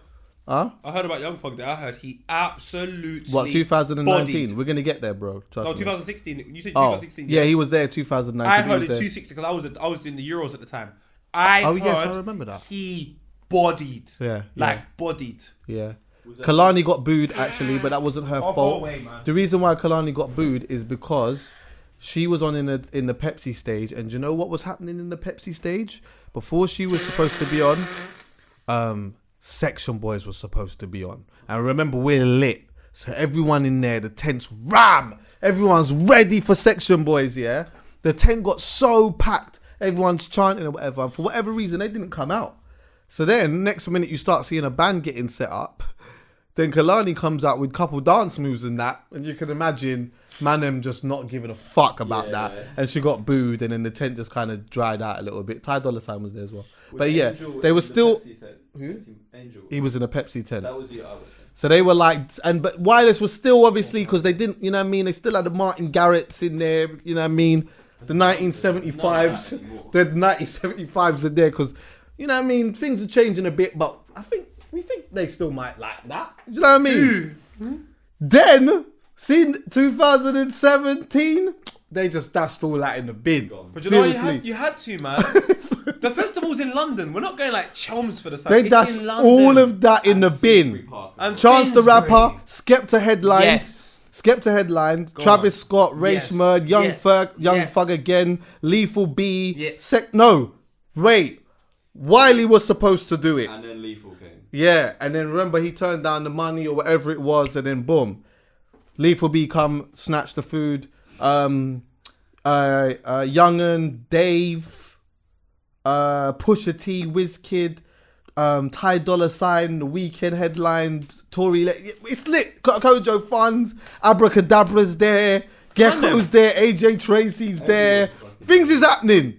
[SPEAKER 1] Huh?
[SPEAKER 2] I heard about Young Thug there. I heard he absolutely
[SPEAKER 1] What, 2019?
[SPEAKER 2] bodied.
[SPEAKER 1] We're going to get there, bro. Trust
[SPEAKER 2] No,
[SPEAKER 1] me.
[SPEAKER 2] 2016. You said
[SPEAKER 1] Oh,
[SPEAKER 2] 2016.
[SPEAKER 1] yeah, he was there 2019.
[SPEAKER 2] I
[SPEAKER 1] He
[SPEAKER 2] heard
[SPEAKER 1] was
[SPEAKER 2] it
[SPEAKER 1] there.
[SPEAKER 2] 260 because I was doing the Euros at the time. I
[SPEAKER 1] Oh,
[SPEAKER 2] heard
[SPEAKER 1] yes, I remember that.
[SPEAKER 2] he bodied.
[SPEAKER 1] Yeah,
[SPEAKER 2] Like bodied.
[SPEAKER 1] Yeah. Kalani got booed, actually, but that wasn't her
[SPEAKER 2] Oh, go
[SPEAKER 1] fault.
[SPEAKER 2] away, man.
[SPEAKER 1] The reason why Kalani got booed is because she was on in the Pepsi stage, and do you know what was happening in the Pepsi stage? Before she was supposed to be on, Section Boys was supposed to be on. And remember, we're lit. So everyone in there, the tent's ram. Everyone's ready for Section Boys, yeah? The tent got so packed. Everyone's chanting or whatever. And for whatever reason, they didn't come out. So then, next minute, you start seeing a band getting set up. Then Kalani comes out with a couple dance moves and that. And you can imagine Manem just not giving a fuck about that. And she got booed, and then the tent just kind of dried out a little bit. Ty Dolla $ign was there as well. But yeah, they were still... Who?
[SPEAKER 3] Angel.
[SPEAKER 1] He was in a Pepsi tent.
[SPEAKER 3] That was the other thing.
[SPEAKER 1] So they were like, but Wireless was still obviously, because they didn't, you know what I mean? They still had the Martin Garrix in there, you know what I mean? The 1975s, the 1975s are there, because, you know what I mean? Things are changing a bit, but we think they still might like that. Do you know what I mean? Then, see, 2017, they just dashed all that in the bin.
[SPEAKER 2] But you know,
[SPEAKER 1] Seriously.
[SPEAKER 2] you had to, man. The festival's in London. We're not going like Chelms for the summer.
[SPEAKER 1] They
[SPEAKER 2] It's
[SPEAKER 1] dashed
[SPEAKER 2] in London.
[SPEAKER 1] all of that in the bin.
[SPEAKER 2] And
[SPEAKER 1] Chance the
[SPEAKER 2] Finsbury.
[SPEAKER 1] Rapper, Skepta headline.
[SPEAKER 2] Yes.
[SPEAKER 1] Skepta headline. Travis
[SPEAKER 2] on.
[SPEAKER 1] Scott, Race
[SPEAKER 2] Yes.
[SPEAKER 1] Murd, Young
[SPEAKER 2] Yes.
[SPEAKER 1] Thug, Young
[SPEAKER 2] Yes.
[SPEAKER 1] Thug again, Lethal B.
[SPEAKER 2] Yeah.
[SPEAKER 1] No, wait. Wiley was supposed to do it.
[SPEAKER 3] And then Lethal came.
[SPEAKER 1] Yeah, and then remember he turned down the money or whatever it was, and then boom, Lethal B come snatch the food. Young'un, Dave, Pusha T, Wizkid, Ty Dolla $ign, The Weeknd headlined, Tory. It's lit. Kojo Funds, Abracadabra's there, Gecko's there, AJ Tracy's there. Things is happening.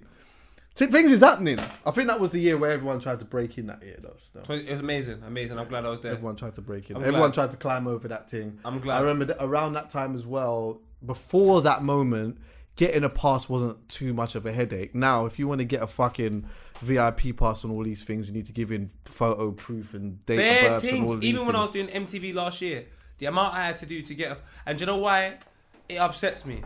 [SPEAKER 1] Things is happening. I think that was the year where everyone tried to break in that year, though. So.
[SPEAKER 2] It was amazing. I'm glad I was there.
[SPEAKER 1] Everyone tried to break in.
[SPEAKER 2] I'm
[SPEAKER 1] Everyone
[SPEAKER 2] glad.
[SPEAKER 1] tried to climb over that thing.
[SPEAKER 2] I'm glad.
[SPEAKER 1] I remember that around that time as well, before that moment, getting a pass wasn't too much of a headache. Now, if you want to get a fucking VIP pass on all these things, you need to give in photo proof and date
[SPEAKER 2] Bare
[SPEAKER 1] of birth and all
[SPEAKER 2] things.
[SPEAKER 1] of these
[SPEAKER 2] Even when I
[SPEAKER 1] things.
[SPEAKER 2] was doing MTV last year, the amount I had to do to get and do you know why? It upsets me.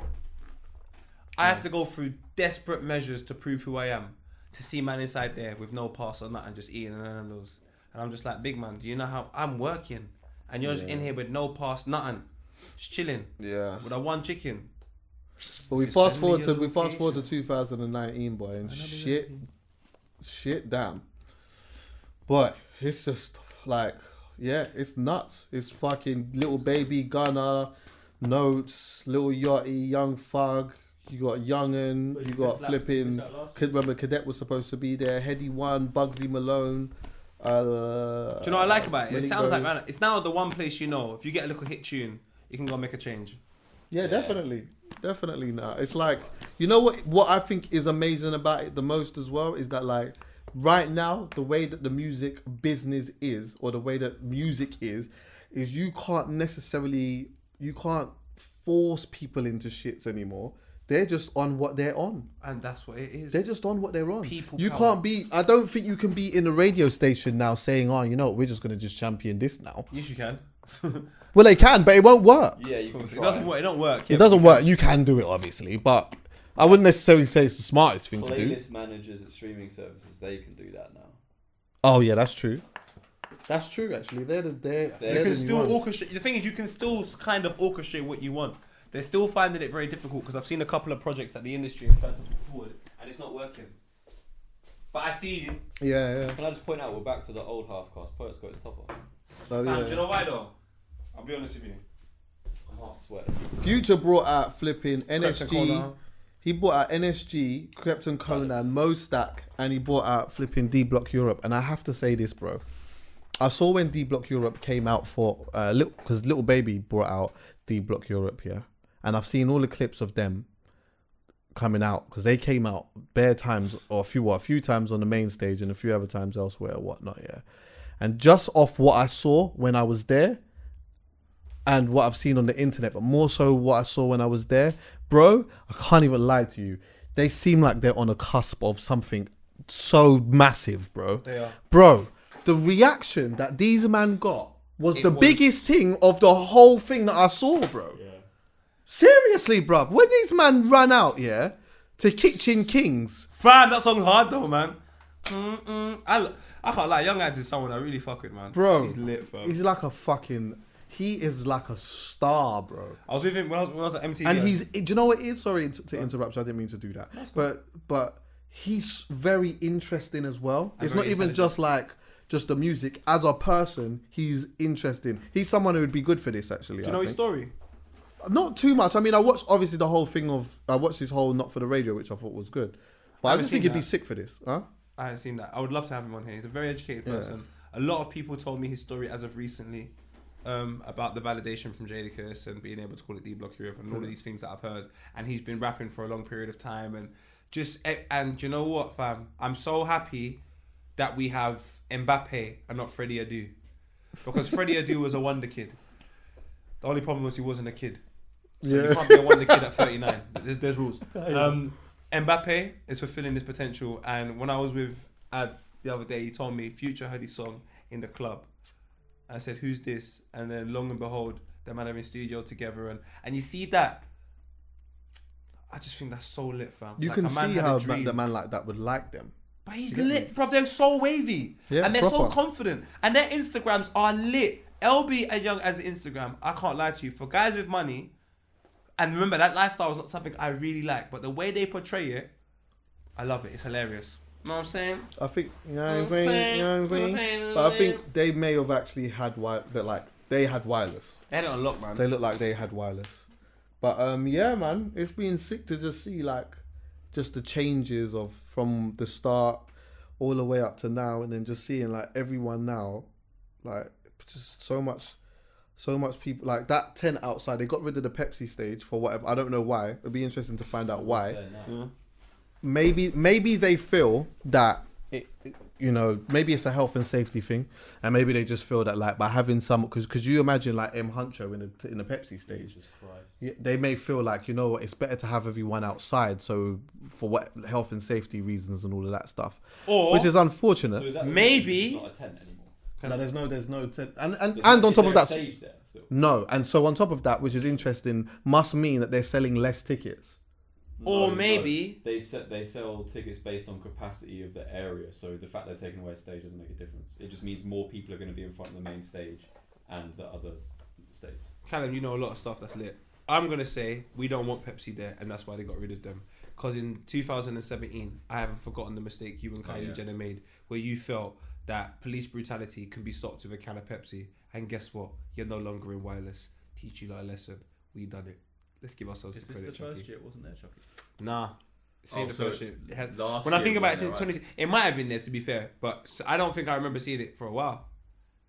[SPEAKER 2] I have to go through desperate measures to prove who I am. To see man inside there with no pass or nothing, just eating and those. And I'm just like, big man, do you know how I'm working? And you're just in here with no pass, nothing. Just chilling.
[SPEAKER 1] Yeah.
[SPEAKER 2] With a one chicken.
[SPEAKER 1] But we
[SPEAKER 2] Just
[SPEAKER 1] fast
[SPEAKER 2] send me
[SPEAKER 1] forward to
[SPEAKER 2] your location.
[SPEAKER 1] 2019, boy, and shit, damn. But it's just like, yeah, it's nuts. It's fucking Little Baby, Gunna, Notes, Little Yachty, Young Thug, You got Young'un. You got flipping. Remember, Cadet was supposed to be there. Heady One, Bugsy Malone.
[SPEAKER 2] Do you know what I like about it? It sounds like, man, it's now the one place you know. If you get a little hit tune, you can go make a change.
[SPEAKER 1] Yeah, definitely now. It's like, you know what I think is amazing about it the most as well is that, like, right now the way that the music business is, or the way that music is you can't force people into shits anymore. They're just on what they're on.
[SPEAKER 2] And that's what it is.
[SPEAKER 1] They're just on what they're on.
[SPEAKER 2] You can't
[SPEAKER 1] be... I don't think you can be in a radio station now saying, oh, you know what, we're just going to just champion this now.
[SPEAKER 2] Yes, you can.
[SPEAKER 1] Well, they can, but it won't work.
[SPEAKER 3] Yeah, you can try.
[SPEAKER 2] It doesn't work. It don't work.
[SPEAKER 1] It doesn't work. You can do it, obviously, but I wouldn't necessarily say it's the smartest thing to do.
[SPEAKER 3] Playlist managers at streaming services, they can do that now.
[SPEAKER 1] Oh, yeah, that's true. That's true, actually. They're
[SPEAKER 2] you can still orchestrate. The thing is, you can still kind of orchestrate what you want. They're still finding it very difficult because I've seen a couple of projects that the industry has tried to put forward and it's not working. But I see you.
[SPEAKER 1] Yeah.
[SPEAKER 3] Can I just point out, we're back to the old Halfcast. Poet's got his top off.
[SPEAKER 1] Oh,
[SPEAKER 2] Man,
[SPEAKER 1] yeah.
[SPEAKER 2] do you know why though? I'll be honest with you.
[SPEAKER 3] I swear.
[SPEAKER 1] Future brought out flipping NSG.
[SPEAKER 2] Conan.
[SPEAKER 1] He brought out NSG, Krypton Conan, Mo Stack, and he brought out flipping D Block Europe. And I have to say this, bro. I saw when D Block Europe came out for because Little Baby brought out D Block Europe, yeah. And I've seen all the clips of them coming out because they came out bare times or a few times on the main stage and a few other times elsewhere or whatnot, yeah. And just off what I saw when I was there and what I've seen on the internet, but more so what I saw when I was there, bro, I can't even lie to you. They seem like they're on a cusp of something so massive, bro.
[SPEAKER 2] They are.
[SPEAKER 1] Bro, the reaction that these man got was the biggest thing of the whole thing that I saw, bro. Yeah. Seriously, bruv. When these man ran out, yeah, to Kitchen Kings.
[SPEAKER 2] Fam, that song's hard though, man. I can't lie. Young Ads is someone I really fuck with, man.
[SPEAKER 1] Bro.
[SPEAKER 2] He's lit, fam.
[SPEAKER 1] He's like a fucking... He is like a star, bro.
[SPEAKER 2] I was with him when I was at MTV.
[SPEAKER 1] And he's... Do you know what it is? Sorry to interrupt you. I didn't mean to do that. But he's very interesting as well. It's not even just like... Just the music. As a person, he's interesting. He's someone who would be good for this, actually.
[SPEAKER 2] Do you know his story?
[SPEAKER 1] Not too much. I mean, I watched obviously the whole thing of... I watched his whole Not For The Radio, which I thought was good. But I just think he'd be sick for this. Huh?
[SPEAKER 2] I haven't seen that. I would love to have him on here. He's a very educated person. A lot of people told me his story as of recently about the validation from Jadakiss and being able to call it D Block Europe and all of these things that I've heard. And he's been rapping for a long period of time. And you know what, fam? I'm so happy that we have Mbappe and not Freddie Adu. Because Freddie Adu was a wonder kid. The only problem was he wasn't a kid. So you can't be a wonder kid at 39. There's rules. Mbappe is fulfilling this potential. And when I was with Ads the other day, he told me Future heard his song in the club. I said, who's this? And then long and behold, the man are in studio together. And you see that. I just think that's so lit, fam.
[SPEAKER 1] You can see how the man like that would like them.
[SPEAKER 2] But he's lit, bro. They're so wavy.
[SPEAKER 1] Yeah,
[SPEAKER 2] and they're so confident. And their Instagrams are lit. LB and Young as Instagram, I can't lie to you. For guys with money, and remember, that lifestyle is not something I really like. But the way they portray it, I love it. It's hilarious. You know what I'm saying?
[SPEAKER 1] I think, you know what I'm saying? But I think they may have actually had they had wireless.
[SPEAKER 2] They had it on lock, man.
[SPEAKER 1] They look like they had wireless. But yeah, man, it's been sick to just see like just the changes of from the start all the way up to now, and then just seeing like everyone now, like just so much people like that tent outside. They got rid of the Pepsi stage for whatever. I don't know why. It'd be interesting to find out why.
[SPEAKER 2] Yeah.
[SPEAKER 1] Maybe they feel that maybe it's a health and safety thing, and maybe they just feel that like by having some, because could you imagine like M Huncho in the Pepsi stage? They may feel like, you know what, it's better to have everyone outside, so for what health and safety reasons and all of that stuff, which is unfortunate.
[SPEAKER 3] So is that
[SPEAKER 2] maybe
[SPEAKER 3] it's not a tent anymore.
[SPEAKER 1] No, there's no tent, and on top of that, no, and so on top of that, which is interesting, must mean that they're selling less tickets.
[SPEAKER 2] Or maybe
[SPEAKER 3] they sell tickets based on capacity of the area. So the fact they're taking away a stage doesn't make a difference. It just means more people are going to be in front of the main stage and the other stage.
[SPEAKER 2] Callum, you know a lot of stuff that's lit. I'm gonna say we don't want Pepsi there, and that's why they got rid of them. Because in 2017, I haven't forgotten the mistake you and Kylie Jenner made, where you felt that police brutality can be stopped with a can of Pepsi, and guess what? You're no longer in wireless. Teach you like a lesson. We done it. Let's give ourselves
[SPEAKER 3] Is
[SPEAKER 2] the
[SPEAKER 3] this
[SPEAKER 2] credit,
[SPEAKER 3] the first
[SPEAKER 2] Chucky.
[SPEAKER 3] year it wasn't there, Chucky?
[SPEAKER 2] Nah. Seeing the
[SPEAKER 3] so
[SPEAKER 2] first year. It had,
[SPEAKER 3] last
[SPEAKER 2] when I
[SPEAKER 3] year
[SPEAKER 2] think
[SPEAKER 3] it
[SPEAKER 2] about it
[SPEAKER 3] wasn't
[SPEAKER 2] since
[SPEAKER 3] there,
[SPEAKER 2] 20, it might have been there to be fair, but I don't think I remember seeing it for a while.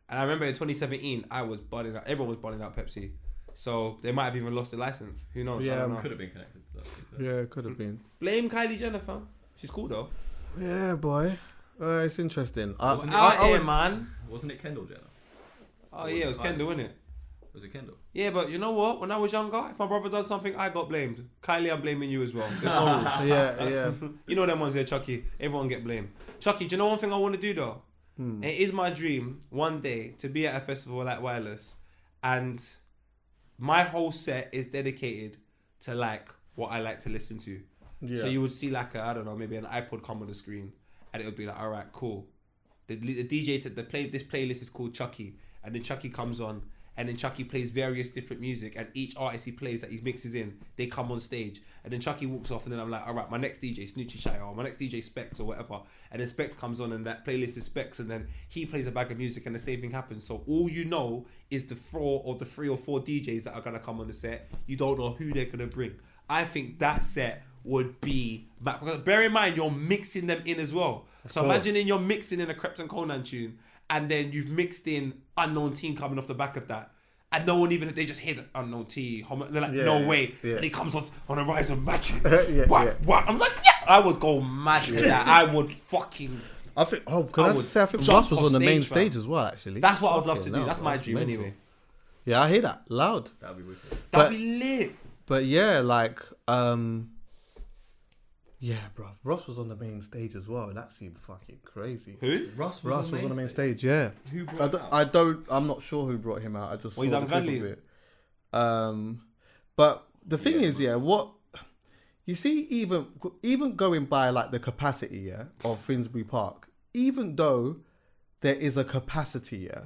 [SPEAKER 2] And I remember in 2017, I was balling out. Everyone was balling out Pepsi. So they might have even lost the license. Who knows?
[SPEAKER 1] Yeah,
[SPEAKER 2] I don't know.
[SPEAKER 3] Could have been connected to that.
[SPEAKER 1] Yeah, it could have been.
[SPEAKER 2] Blame Kylie Jenner, fam. She's cool though.
[SPEAKER 1] Yeah, boy. It's interesting.
[SPEAKER 2] Out
[SPEAKER 1] I
[SPEAKER 2] here,
[SPEAKER 1] would,
[SPEAKER 2] man.
[SPEAKER 3] Wasn't it Kendall Jenner?
[SPEAKER 2] Oh yeah, it was Kendall, wasn't it?
[SPEAKER 3] Was it Kendall?
[SPEAKER 2] Yeah, but you know what? When I was younger, if my brother does something, I got blamed. Kylie, I'm blaming you as well. There's no rules.
[SPEAKER 1] yeah.
[SPEAKER 2] You know them ones there, Chucky. Everyone get blamed. Chucky, do you know one thing I want to do though? It is my dream one day to be at a festival like Wireless, and my whole set is dedicated to like what I like to listen to.
[SPEAKER 1] Yeah.
[SPEAKER 2] So you would see like I don't know, maybe an iPod come on the screen, and it would be like, all right, cool. The DJ this playlist is called Chucky, and then Chucky comes on. And then Chucky plays various different music, and each artist he plays that he mixes in, they come on stage. And then Chucky walks off, and then I'm like, all right, my next DJ, Snoochie Shire, or my next DJ, Specs, or whatever. And then Specs comes on, and that playlist is Specs, and then he plays a bag of music, and the same thing happens. So all you know is the three or four DJs that are going to come on the set. You don't know who they're going to bring. I think that set would be... Because bear in mind, you're mixing them in as well. So imagining you're mixing in a Krypton Conan tune, and then you've mixed in Unknown Teen coming off the back of that. And no one even, they just hear the Unknown Teen. They're like, no way.
[SPEAKER 1] Yeah.
[SPEAKER 2] And he comes on a rise of magic.
[SPEAKER 1] What?
[SPEAKER 2] I'm like, yeah. I would go mad to that. I would fucking...
[SPEAKER 1] I think, I think
[SPEAKER 2] jump
[SPEAKER 1] Russ was
[SPEAKER 2] off
[SPEAKER 1] on the main
[SPEAKER 2] stage,
[SPEAKER 1] stage as well, actually.
[SPEAKER 2] That's what I would love to do.
[SPEAKER 1] No,
[SPEAKER 2] That's my dream
[SPEAKER 1] mental.
[SPEAKER 2] anyway.
[SPEAKER 1] Yeah, I hear that loud.
[SPEAKER 3] That'd be wicked.
[SPEAKER 2] That'd be lit.
[SPEAKER 1] But yeah, like, yeah, bro. Ross was on the main stage as well. That seemed fucking crazy.
[SPEAKER 2] Who?
[SPEAKER 3] Russ
[SPEAKER 1] was on the main stage, yeah.
[SPEAKER 3] Who brought him out?
[SPEAKER 1] I'm not sure who brought him out. I just
[SPEAKER 2] Well, he
[SPEAKER 1] saw
[SPEAKER 2] done
[SPEAKER 1] the clip
[SPEAKER 2] Gunley.
[SPEAKER 1] of it. But the thing is, yeah, what you see, even going by like the capacity, yeah, of Finsbury Park, even though there is a capacity, yeah,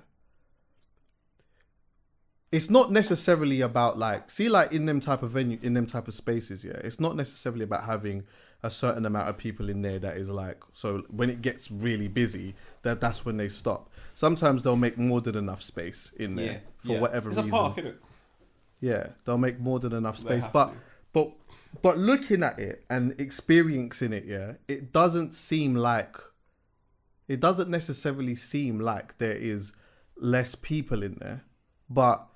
[SPEAKER 1] it's not necessarily about like, see, like in them type of venue, in them type of spaces, yeah, it's not necessarily about having a certain amount of people in there that is like, so when it gets really busy, that's when they stop. Sometimes they'll make more than enough space in there for whatever
[SPEAKER 2] It's
[SPEAKER 1] reason.
[SPEAKER 2] a park, isn't it?
[SPEAKER 1] Yeah, they'll make more than enough
[SPEAKER 2] They
[SPEAKER 1] space.
[SPEAKER 2] have
[SPEAKER 1] But looking at it and experiencing it, yeah, it doesn't necessarily seem like there is less people in there. But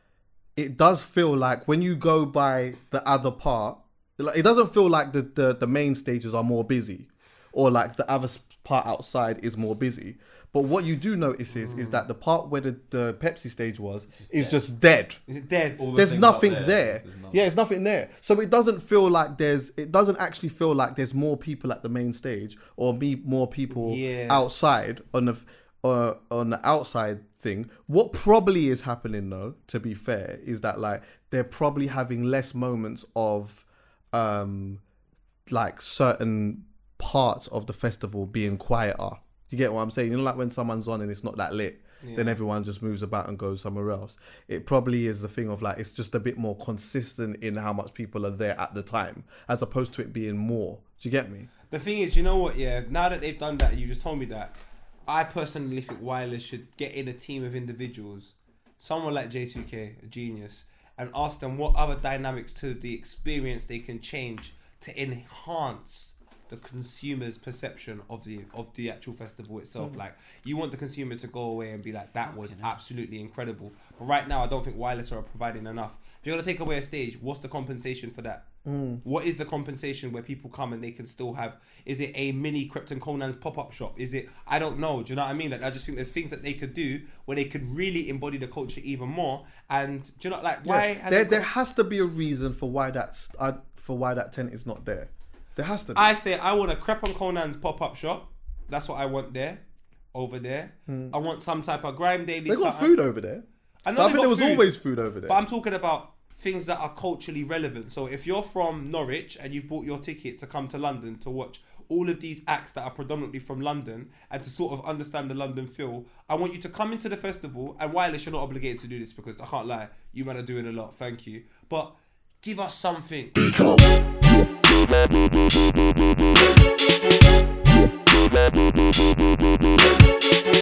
[SPEAKER 1] it does feel like when you go by the other part, like, it doesn't feel like the main stages are more busy, or like the other part outside is more busy. But what you do notice is that the part where the Pepsi stage was is just dead.
[SPEAKER 2] Is it dead?
[SPEAKER 1] There's nothing there. Yeah, there's nothing there. So it doesn't feel like it doesn't actually feel like there's more people at the main stage or more people outside on the outside thing. What probably is happening though, to be fair, is that like they're probably having less moments of like certain parts of the festival being quieter. You get what I'm saying? You know, like when someone's on and it's not that lit, then everyone just moves about and goes somewhere else. It probably is the thing of like, it's just a bit more consistent in how much people are there at the time, as opposed to it being more. Do you get me?
[SPEAKER 2] The thing is, you know what, yeah, now that they've done that, you just told me that, I personally think Wireless should get in a team of individuals, someone like J2K, a genius, and ask them what other dynamics to the experience they can change to enhance the consumer's perception of the actual festival itself. Like, you want the consumer to go away and be like, that was absolutely incredible. But right now, I don't think Wireless are providing enough. If you're going to take away a stage, what's the compensation for that? What is the compensation where people come and they can still have, is it a mini Krypton Conan's pop-up shop? Is it, I don't know. Do you know what I mean? Like, I just think there's things that they could do where they could really embody the culture even more. And do you know, like, why?
[SPEAKER 1] There has to be a reason for why that tent is not there. There has to be.
[SPEAKER 2] I say I want a Krypton Conan's pop-up shop. That's what I want there. Over there. I want some type of Grime Daily.
[SPEAKER 1] They got food over there.
[SPEAKER 2] I
[SPEAKER 1] think there was always food over there.
[SPEAKER 2] But I'm talking about things that are culturally relevant. So if you're from Norwich and you've bought your ticket to come to London to watch all of these acts that are predominantly from London and to sort of understand the London feel, I want you to come into the festival, and Wireless, you're not obligated to do this because I can't lie, you man are doing a lot, thank you. But give us something.